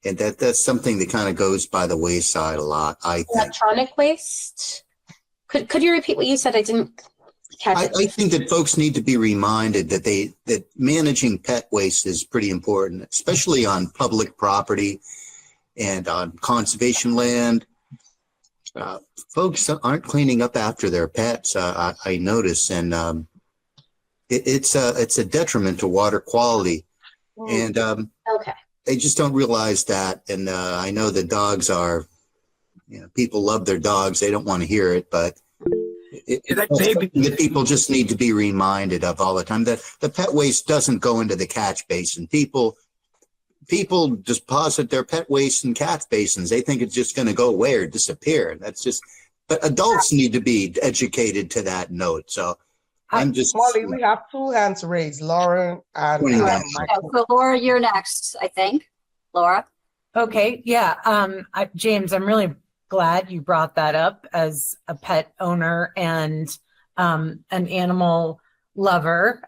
that's something that kind of goes by the wayside a lot, I think. Electronic waste. Could you repeat what you said? I didn't catch it. I think that folks need to be reminded that managing pet waste is pretty important, especially on public property and on conservation land. Folks aren't cleaning up after their pets, I notice, and it's a detriment to water quality, and Okay. they just don't realize that. And I know the dogs are, people love their dogs; they don't want to hear it, but it's something that people just need to be reminded of all the time. That the pet waste doesn't go into the catch basin. People deposit their pet waste in catch basins. They think it's just going to go away or disappear. But adults need to be educated to that note. So I'm just. Molly, we have 2 hands raised, Lauren and Michael. So Laura, you're next, I think. Laura? Okay, yeah. James, I'm really glad you brought that up as a pet owner and an animal lover.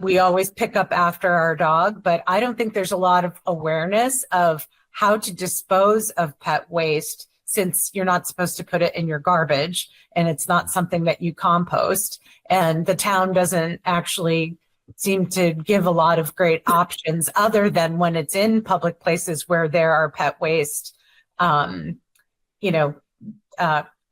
We always pick up after our dog, but I don't think there's a lot of awareness of how to dispose of pet waste, since you're not supposed to put it in your garbage and it's not something that you compost. And the town doesn't actually seem to give a lot of great options other than when it's in public places where there are pet waste,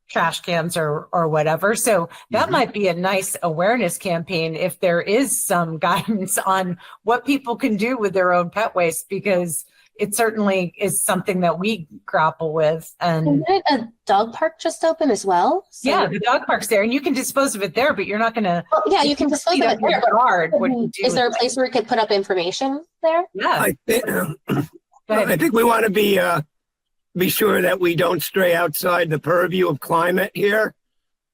trash cans or whatever. So that might be a nice awareness campaign if there is some guidance on what people can do with their own pet waste, because it certainly is something that we grapple with. And Isn't a dog park just open as well? So, yeah, the dog park's there, and you can dispose of it there, but you're not going to. well, yeah, you can dispose of it there. Hard. What do you do Is there a with it? place where we could put up information there? Yeah. I think, Go Go I ahead. think we want to be sure that we don't stray outside the purview of climate here.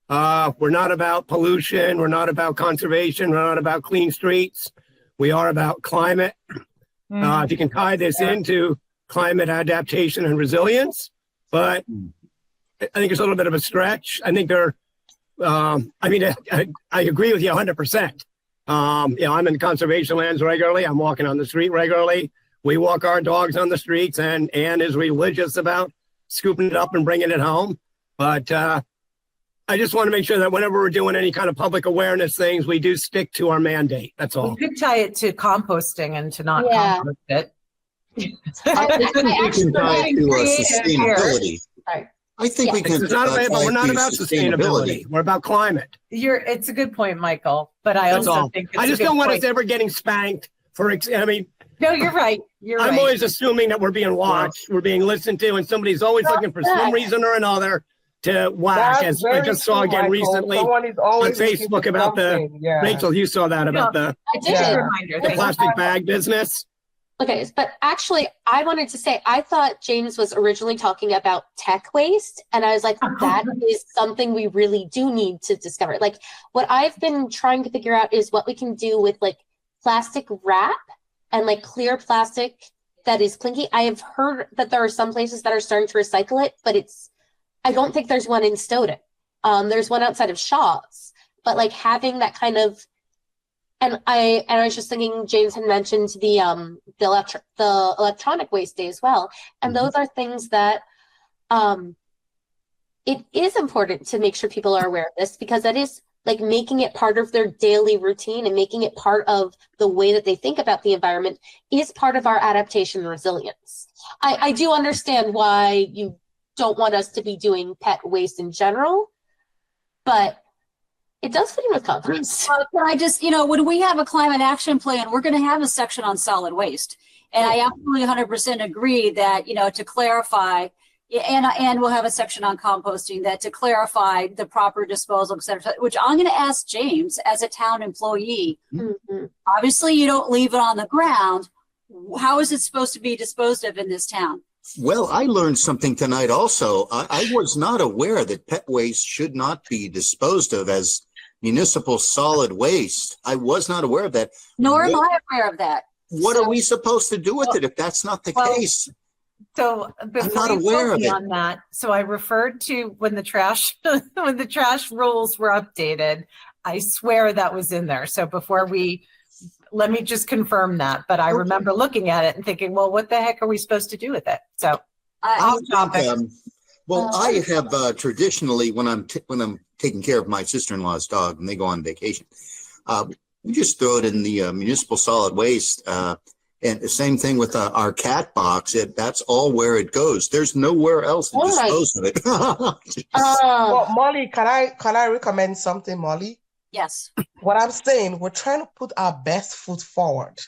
We're not about pollution. We're not about conservation. We're not about clean streets. We are about climate. If you can tie this into climate adaptation and resilience, but I think it's a little bit of a stretch. I think I agree with you 100%. I'm in conservation lands regularly. I'm walking on the street regularly. We walk our dogs on the streets, and Anne is religious about scooping it up and bringing it home. But I just want to make sure that whenever we're doing any kind of public awareness things, we do stick to our mandate. That's all. We could tie it to composting and to not Yeah. compost it. I think we can tie it to sustainability. Sorry. I think we can. It's not about, tie we're it not to about sustainability. We're about climate. It's a good point, Michael. But I That's also all. think it's I a just good don't want point. us ever getting spanked for. No, you're right. You're I'm right. always assuming that we're being watched, we're being listened to, and somebody's always looking for some reason or another to whack. That's As I very just saw true, again Michael. recently Someone is on always looking Facebook for about the something. Yeah. Rachel. You saw that about Yeah. I did. Yeah. Reminder. the Thank you. plastic bag business. Okay, but actually, I wanted to say, I thought James was originally talking about tech waste, and I was like, that is something we really do need to discover. Like, what I've been trying to figure out is what we can do with like plastic wrap and like clear plastic that is clinky. I have heard that there are some places that are starting to recycle it, but I don't think there's one in Stoughton. There's one outside of Shaw's, but like having that kind of. And I was just thinking, James had mentioned the electronic waste day as well, and those are things that it is important to make sure people are aware of this, because that is like making it part of their daily routine and making it part of the way that they think about the environment is part of our adaptation and resilience. I do understand why you don't want us to be doing pet waste in general, but it does fit in with compost. Can I just, when we have a climate action plan, we're going to have a section on solid waste. And I absolutely 100% agree that, to clarify, and we'll have a section on composting, that to clarify the proper disposal, et cetera, which I'm going to ask James as a town employee. Mm-hmm. Obviously, you don't leave it on the ground. How is it supposed to be disposed of in this town? Well, I learned something tonight also. I was not aware that pet waste should not be disposed of as municipal solid waste. I was not aware of that. Nor am I aware of that. What are we supposed to do with it if that's not the case? So before not you aware quote of me it. on that, so I referred to when the trash rules were updated. I swear that was in there. So let me just confirm that. But I remember looking at it and thinking, well, what the heck are we supposed to do with it? So off topic. I have traditionally, when I'm taking care of my sister-in-law's dog and they go on vacation, we just throw it in the municipal solid waste. And the same thing with our cat box. That's all where it goes. There's nowhere else to dispose of it. Well, Molly, can I recommend something, Molly? Yes. What I'm saying, we're trying to put our best foot forward.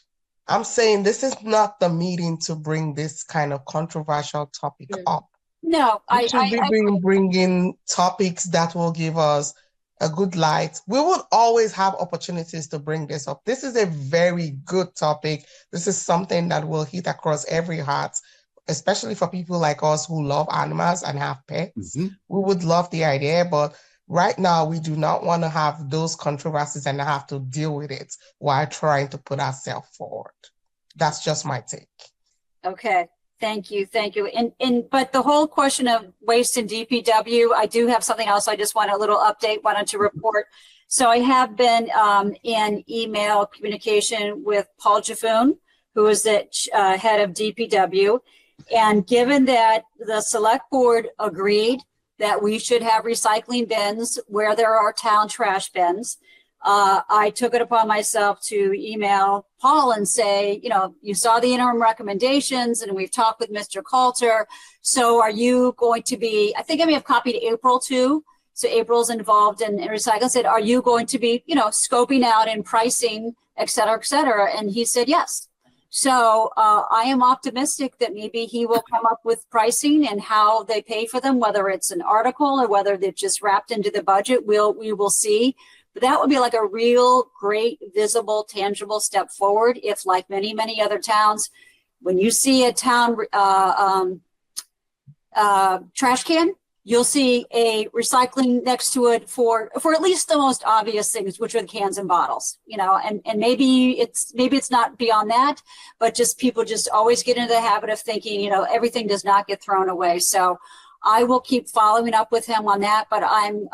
I'm saying this is not the meeting to bring this kind of controversial topic up. No, We should be bringing topics that will give us a good light. We will always have opportunities to bring this up. This is a very good topic. This is something that will hit across every heart, especially for people like us who love animals and have pets. Mm-hmm. We would love the idea, but right now we do not want to have those controversies and have to deal with it while trying to put ourselves forward. That's just my take. Okay. Thank you. But the whole question of waste in DPW, I do have something else. I just want a little update, wanted to report. So I have been in email communication with Paul Jaffoon, who is the head of DPW. And given that the select board agreed that we should have recycling bins where there are town trash bins, I took it upon myself to email Paul and say, you saw the interim recommendations and we've talked with Mr. Coulter. So are you going to be, I think I may have copied April too. So April's involved in recycling. I said, are you going to be, scoping out and pricing, et cetera, et cetera? And he said, yes. So I am optimistic that maybe he will come up with pricing and how they pay for them, whether it's an article or whether they're just wrapped into the budget. We will see. But that would be like a real great, visible, tangible step forward if, like many, many other towns, when you see a town trash can, you'll see a recycling next to it for at least the most obvious things, which are the cans and bottles, and maybe it's not beyond that, but just people just always get into the habit of thinking, everything does not get thrown away. So I will keep following up with him on that, but I'm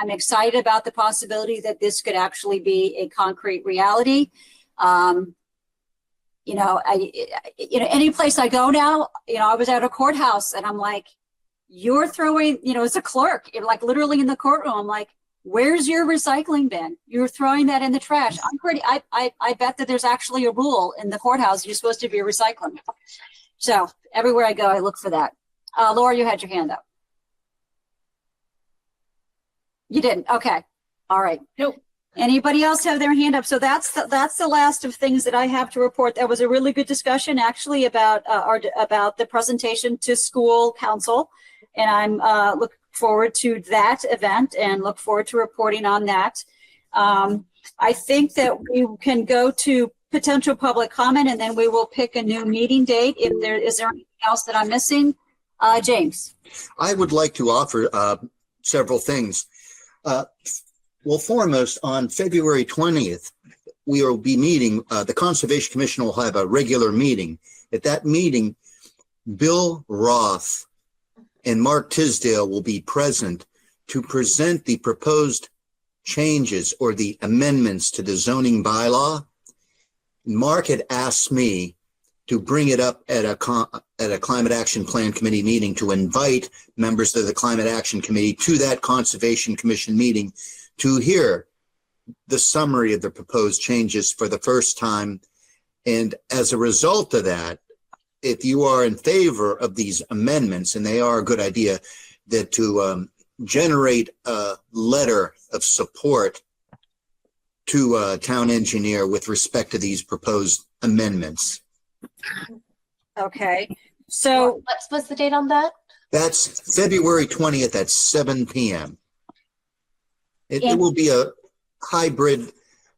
excited about the possibility that this could actually be a concrete reality. Any place I go now, I was at a courthouse and I'm like, you're throwing, as a clerk, like literally in the courtroom, I'm like, where's your recycling bin? You're throwing that in the trash. I bet that there's actually a rule in the courthouse. You're supposed to be recycling. So everywhere I go, I look for that. Laura, you had your hand up. You didn't. Okay. All right. Nope. Anybody else have their hand up? So that's the last of things that I have to report. That was a really good discussion, actually, about the presentation to school council, and I'm looking forward to that event and look forward to reporting on that. I think that we can go to potential public comment, and then we will pick a new meeting date. Is there anything else that I'm missing? James. I would like to offer several things. Well, foremost, on February 20th, we will be meeting, the Conservation Commission will have a regular meeting. At that meeting, Bill Roth and Mark Tisdale will be present to present the proposed changes or the amendments to the zoning bylaw. Mark had asked me to bring it up at a Climate Action Plan Committee meeting, to invite members of the Climate Action Committee to that Conservation Commission meeting to hear the summary of the proposed changes for the first time. And as a result of that, if you are in favor of these amendments, and they are a good idea, that to generate a letter of support to a town engineer with respect to these proposed amendments. Okay. So What's the date on that? That's February 20th at 7 p.m. It will be a hybrid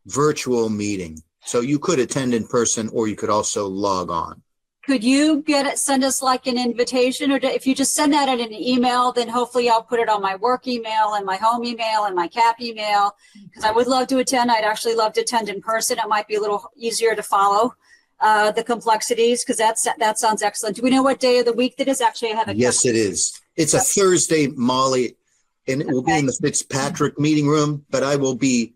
virtual meeting. So you could attend in person, or you could also log on. could you send us like an invitation, or if you just send that in an email, then hopefully I'll put it on my work email and my home email and my CAP email, because I would love to attend. I'd actually love to attend in person. It might be a little easier to follow the complexities, because that sounds excellent. Do we know what day of the week that is? Actually, I have a Yes, it is. It's a Thursday, Molly, and it will be in the Fitzpatrick meeting room, but I will be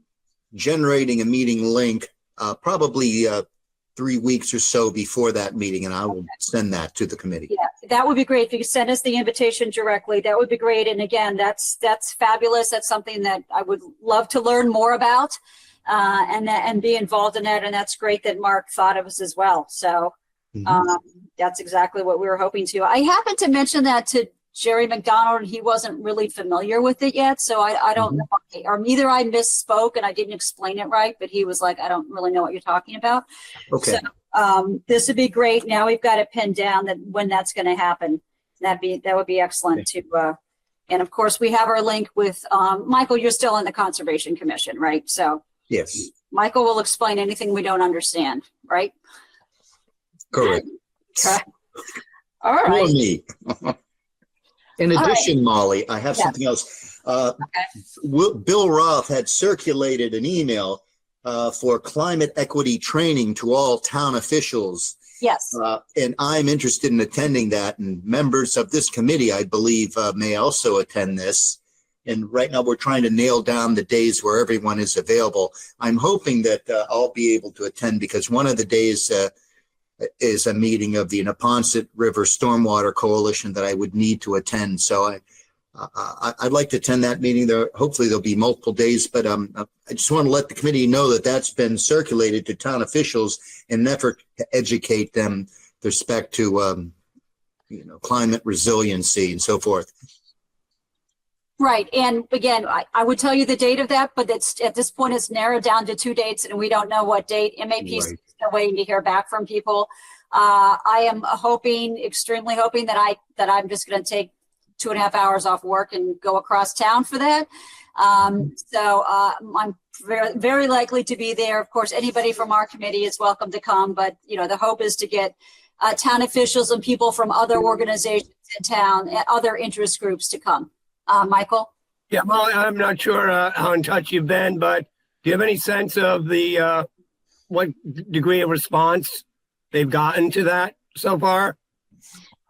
generating a meeting link probably 3 weeks or so before that meeting, and I will send that to the committee. Yeah, that would be great. If you could send us the invitation directly, that would be great. And again, that's fabulous. That's something that I would love to learn more about and be involved in that. And that's great that Mark thought of us as well. So that's exactly what we were hoping to. I happened to mention that to Jerry McDonald, and he wasn't really familiar with it yet. So I don't know, or either I misspoke and I didn't explain it right, but he was like, I don't really know what you're talking about. Okay. So this would be great. Now we've got it pinned down that when that's going to happen. That would be excellent to, and of course we have our link with, Michael, you're still in the Conservation Commission, right? So Yes, Michael will explain anything we don't understand, right? correct. Okay. All For right. me. In addition, Molly, I have something else. Bill Roth had circulated an email for climate equity training to all town officials. Yes. And I'm interested in attending that, and members of this committee, I believe, may also attend this. And right now we're trying to nail down the days where everyone is available. I'm hoping that I'll be able to attend, because one of the days is a meeting of the Neponset River Stormwater Coalition that I would need to attend. So I'd like to attend that meeting. Hopefully there'll be multiple days, but I just want to let the committee know that that's been circulated to town officials in an effort to educate them with respect to climate resiliency and so forth. Right. And again, I would tell you the date of that, but it's at this point it's narrowed down to 2 dates, and we don't know what date. MAP's Right. still waiting to hear back from people. I am extremely hoping that I'm just going to take 2.5 hours off work and go across town for that. So I'm very, very likely to be there. Of course, anybody from our committee is welcome to come, but the hope is to get town officials and people from other organizations in town and other interest groups to come. Michael? Yeah, Molly, I'm not sure how in touch you've been, but do you have any sense of the what degree of response they've gotten to that so far?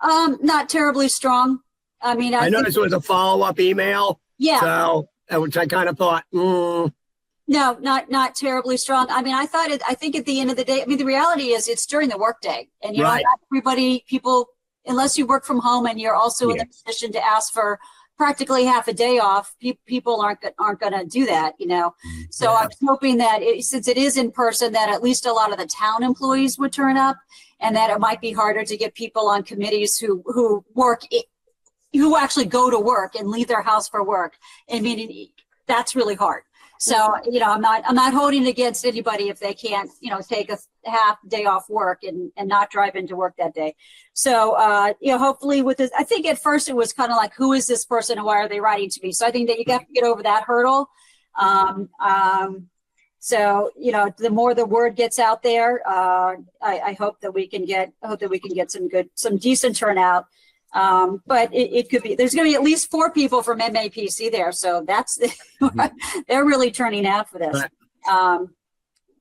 Not terribly strong. I mean, I think, noticed it was a follow-up email. yeah. So, which I kind of thought, No, not terribly strong. I mean, I think at the end of the day, I mean, the reality is it's during the workday, and you know, Right. not everybody, people, unless you work from home and you're also in the position to ask for practically half a day off, people aren't going to do that, you know. So Yeah. I'm hoping that since it is in person, that at least a lot of the town employees would turn up, and that it might be harder to get people on committees who work, who actually go to work and leave their house for work. I mean, that's really hard. So, you know, I'm not holding against anybody if they can't, you know, take a half day off work and not drive into work that day. So, you know, hopefully with this, I think at first it was kind of like, who is this person and why are they writing to me? So I think that you have to get over that hurdle. So, you know, the more the word gets out there, I hope that we can get some decent turnout. But it could be, there's going to be at least 4 people from MAPC there. So that's, they're really turning out for this. Right.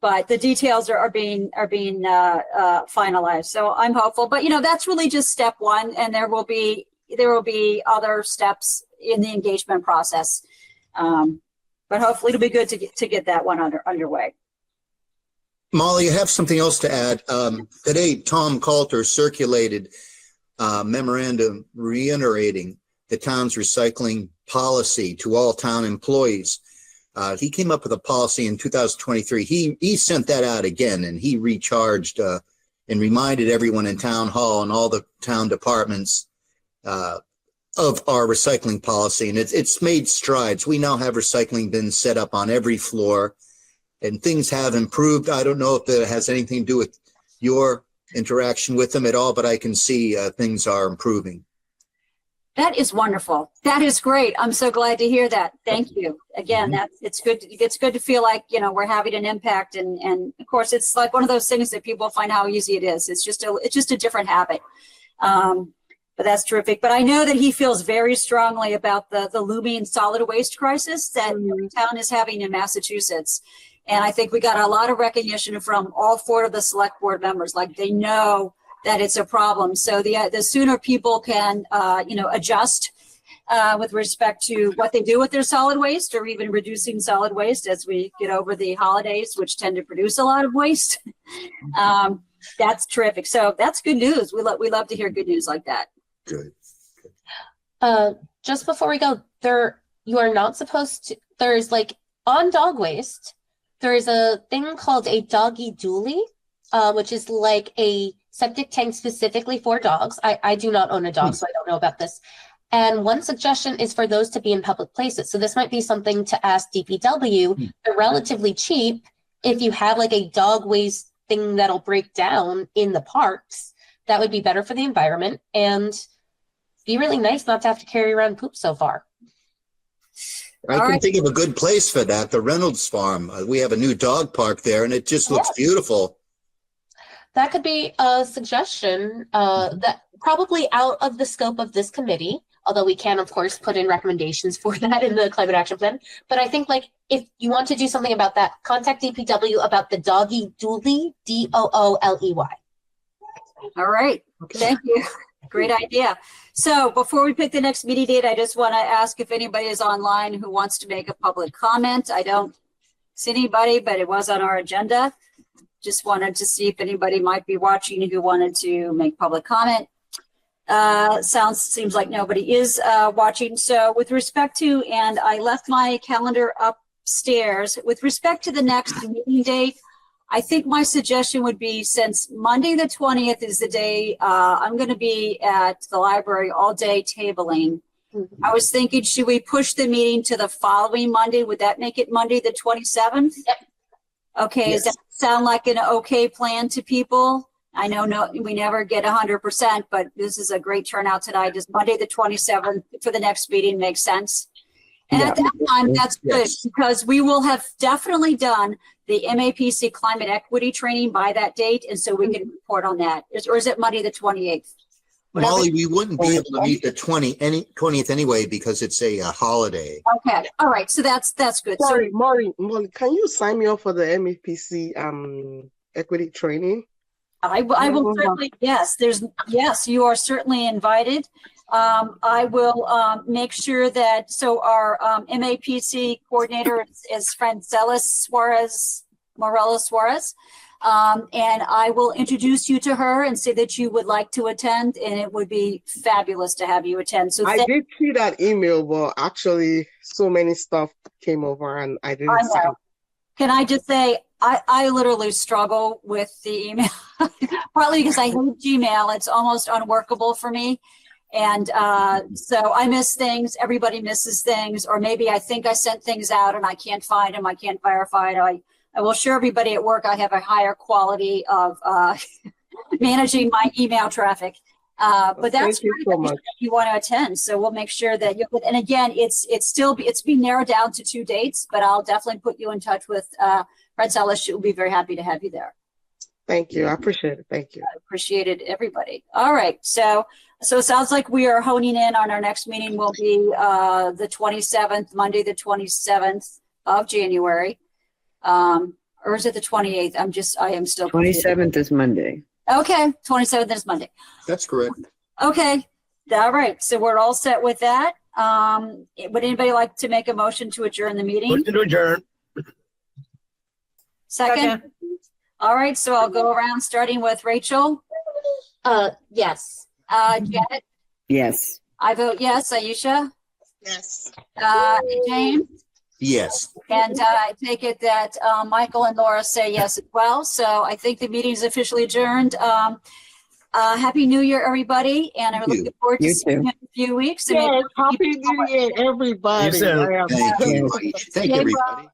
But the details are being finalized. So I'm hopeful, but you know, that's really just step 1, and there will be other steps in the engagement process. But hopefully it'll be good to get that one underway. Molly, I have something else to add. Today, Tom Coulter circulated memorandum reiterating the town's recycling policy to all town employees. He came up with a policy in 2023. He sent that out again, and he recharged and reminded everyone in town hall and all the town departments of our recycling policy. And it's made strides. We now have recycling bins set up on every floor, and things have improved. I don't know if that has anything to do with your interaction with them at all, but I can see things are improving. That is wonderful. That is great. I'm so glad to hear that. Thank you. Again, it's good. It's good to feel like, you know, we're having an impact. And of course, it's like one of those things that people find how easy it is. It's just a different habit. But that's terrific. But I know that he feels very strongly about the looming solid waste crisis that every town is having in Massachusetts. And I think we got a lot of recognition from all 4 of the select board members. Like, they know that it's a problem. So the sooner people can, you know, adjust with respect to what they do with their solid waste, or even reducing solid waste as we get over the holidays, which tend to produce a lot of waste. That's terrific. So that's good news. We love to hear good news like that. Good. Just before we go, you are not supposed to, there's like on dog waste, there is a thing called a doggy dually, which is like a septic tank specifically for dogs. I do not own a dog, so I don't know about this. And one suggestion is for those to be in public places. So this might be something to ask DPW. They're relatively cheap. If you have like a dog waste thing that'll break down in the parks, that would be better for the environment and be really nice not to have to carry around poop so far. I can think of a good place for that, the Reynolds Farm. We have a new dog park there, and it just looks beautiful. That could be a suggestion that probably out of the scope of this committee, although we can, of course, put in recommendations for that in the climate action plan. But I think, like, if you want to do something about that, contact DPW about the doggy dually, DOOLEY. All right. Thank you. Great idea. So before we pick the next meeting date, I just want to ask if anybody is online who wants to make a public comment. I don't see anybody, but it was on our agenda. Just wanted to see if anybody might be watching who wanted to make public comment. Seems like nobody is watching. So with respect to, and I left my calendar upstairs, with respect to the next meeting date, I think my suggestion would be, since Monday the 20th is the day I'm going to be at the library all day tabling, I was thinking, should we push the meeting to the following Monday? Would that make it Monday the 27th? Yep. Okay, Yes. does that sound like an okay plan to people? I know we never get 100%, but this is a great turnout tonight. Does Monday the 27th for the next meeting make sense? And at that time, that's good, because we will have definitely done the MAPC climate equity training by that date, and so we can report on that. Or is it Monday the 28th? Whatever. Molly, we wouldn't be able to meet the 20th anyway because it's a holiday. Okay, all right, so that's good. Sorry, Molly, can you sign me up for the MAPC equity training? I will certainly, yes, you are certainly invited. I will make sure that, so our MAPC coordinator is Francelis Morales Suarez. And I will introduce you to her and say that you would like to attend, and it would be fabulous to have you attend. So I did see that email, but actually so many stuff came over and I didn't see it. Can I just say, I literally struggle with the email, partly because I hate Gmail. It's almost unworkable for me. And so I miss things. Everybody misses things. Or maybe I think I sent things out and I can't find them. I can't verify it. I will assure everybody at work I have a higher quality of managing my email traffic. But that's great so that you want to attend. So we'll make sure that you're, and again, it's being narrowed down to 2 dates, but I'll definitely put you in touch with Fred Sellis. She'll be very happy to have you there. Thank you. I appreciate it. Thank you. I appreciate it, everybody. All right. So it sounds like we are honing in on our next meeting will be the 27th, Monday, the 27th of January. Or is it the 28th? I am still 27th is Monday. Okay. 27th is Monday. That's correct. Okay. All right. So we're all set with that. Would anybody like to make a motion to adjourn the meeting? Motion to adjourn. Second? All right. So I'll go around starting with Rachel. Yes. Janet? Yes. I vote yes. Aisha? Yes. James? Yes. And I take it that Michael and Laura say yes as well. So I think the meeting is officially adjourned. Happy New Year, everybody. And I'm looking forward to seeing you in a few weeks. Yes, Happy New Year, everybody. You too. Thank you. Thank you, everybody.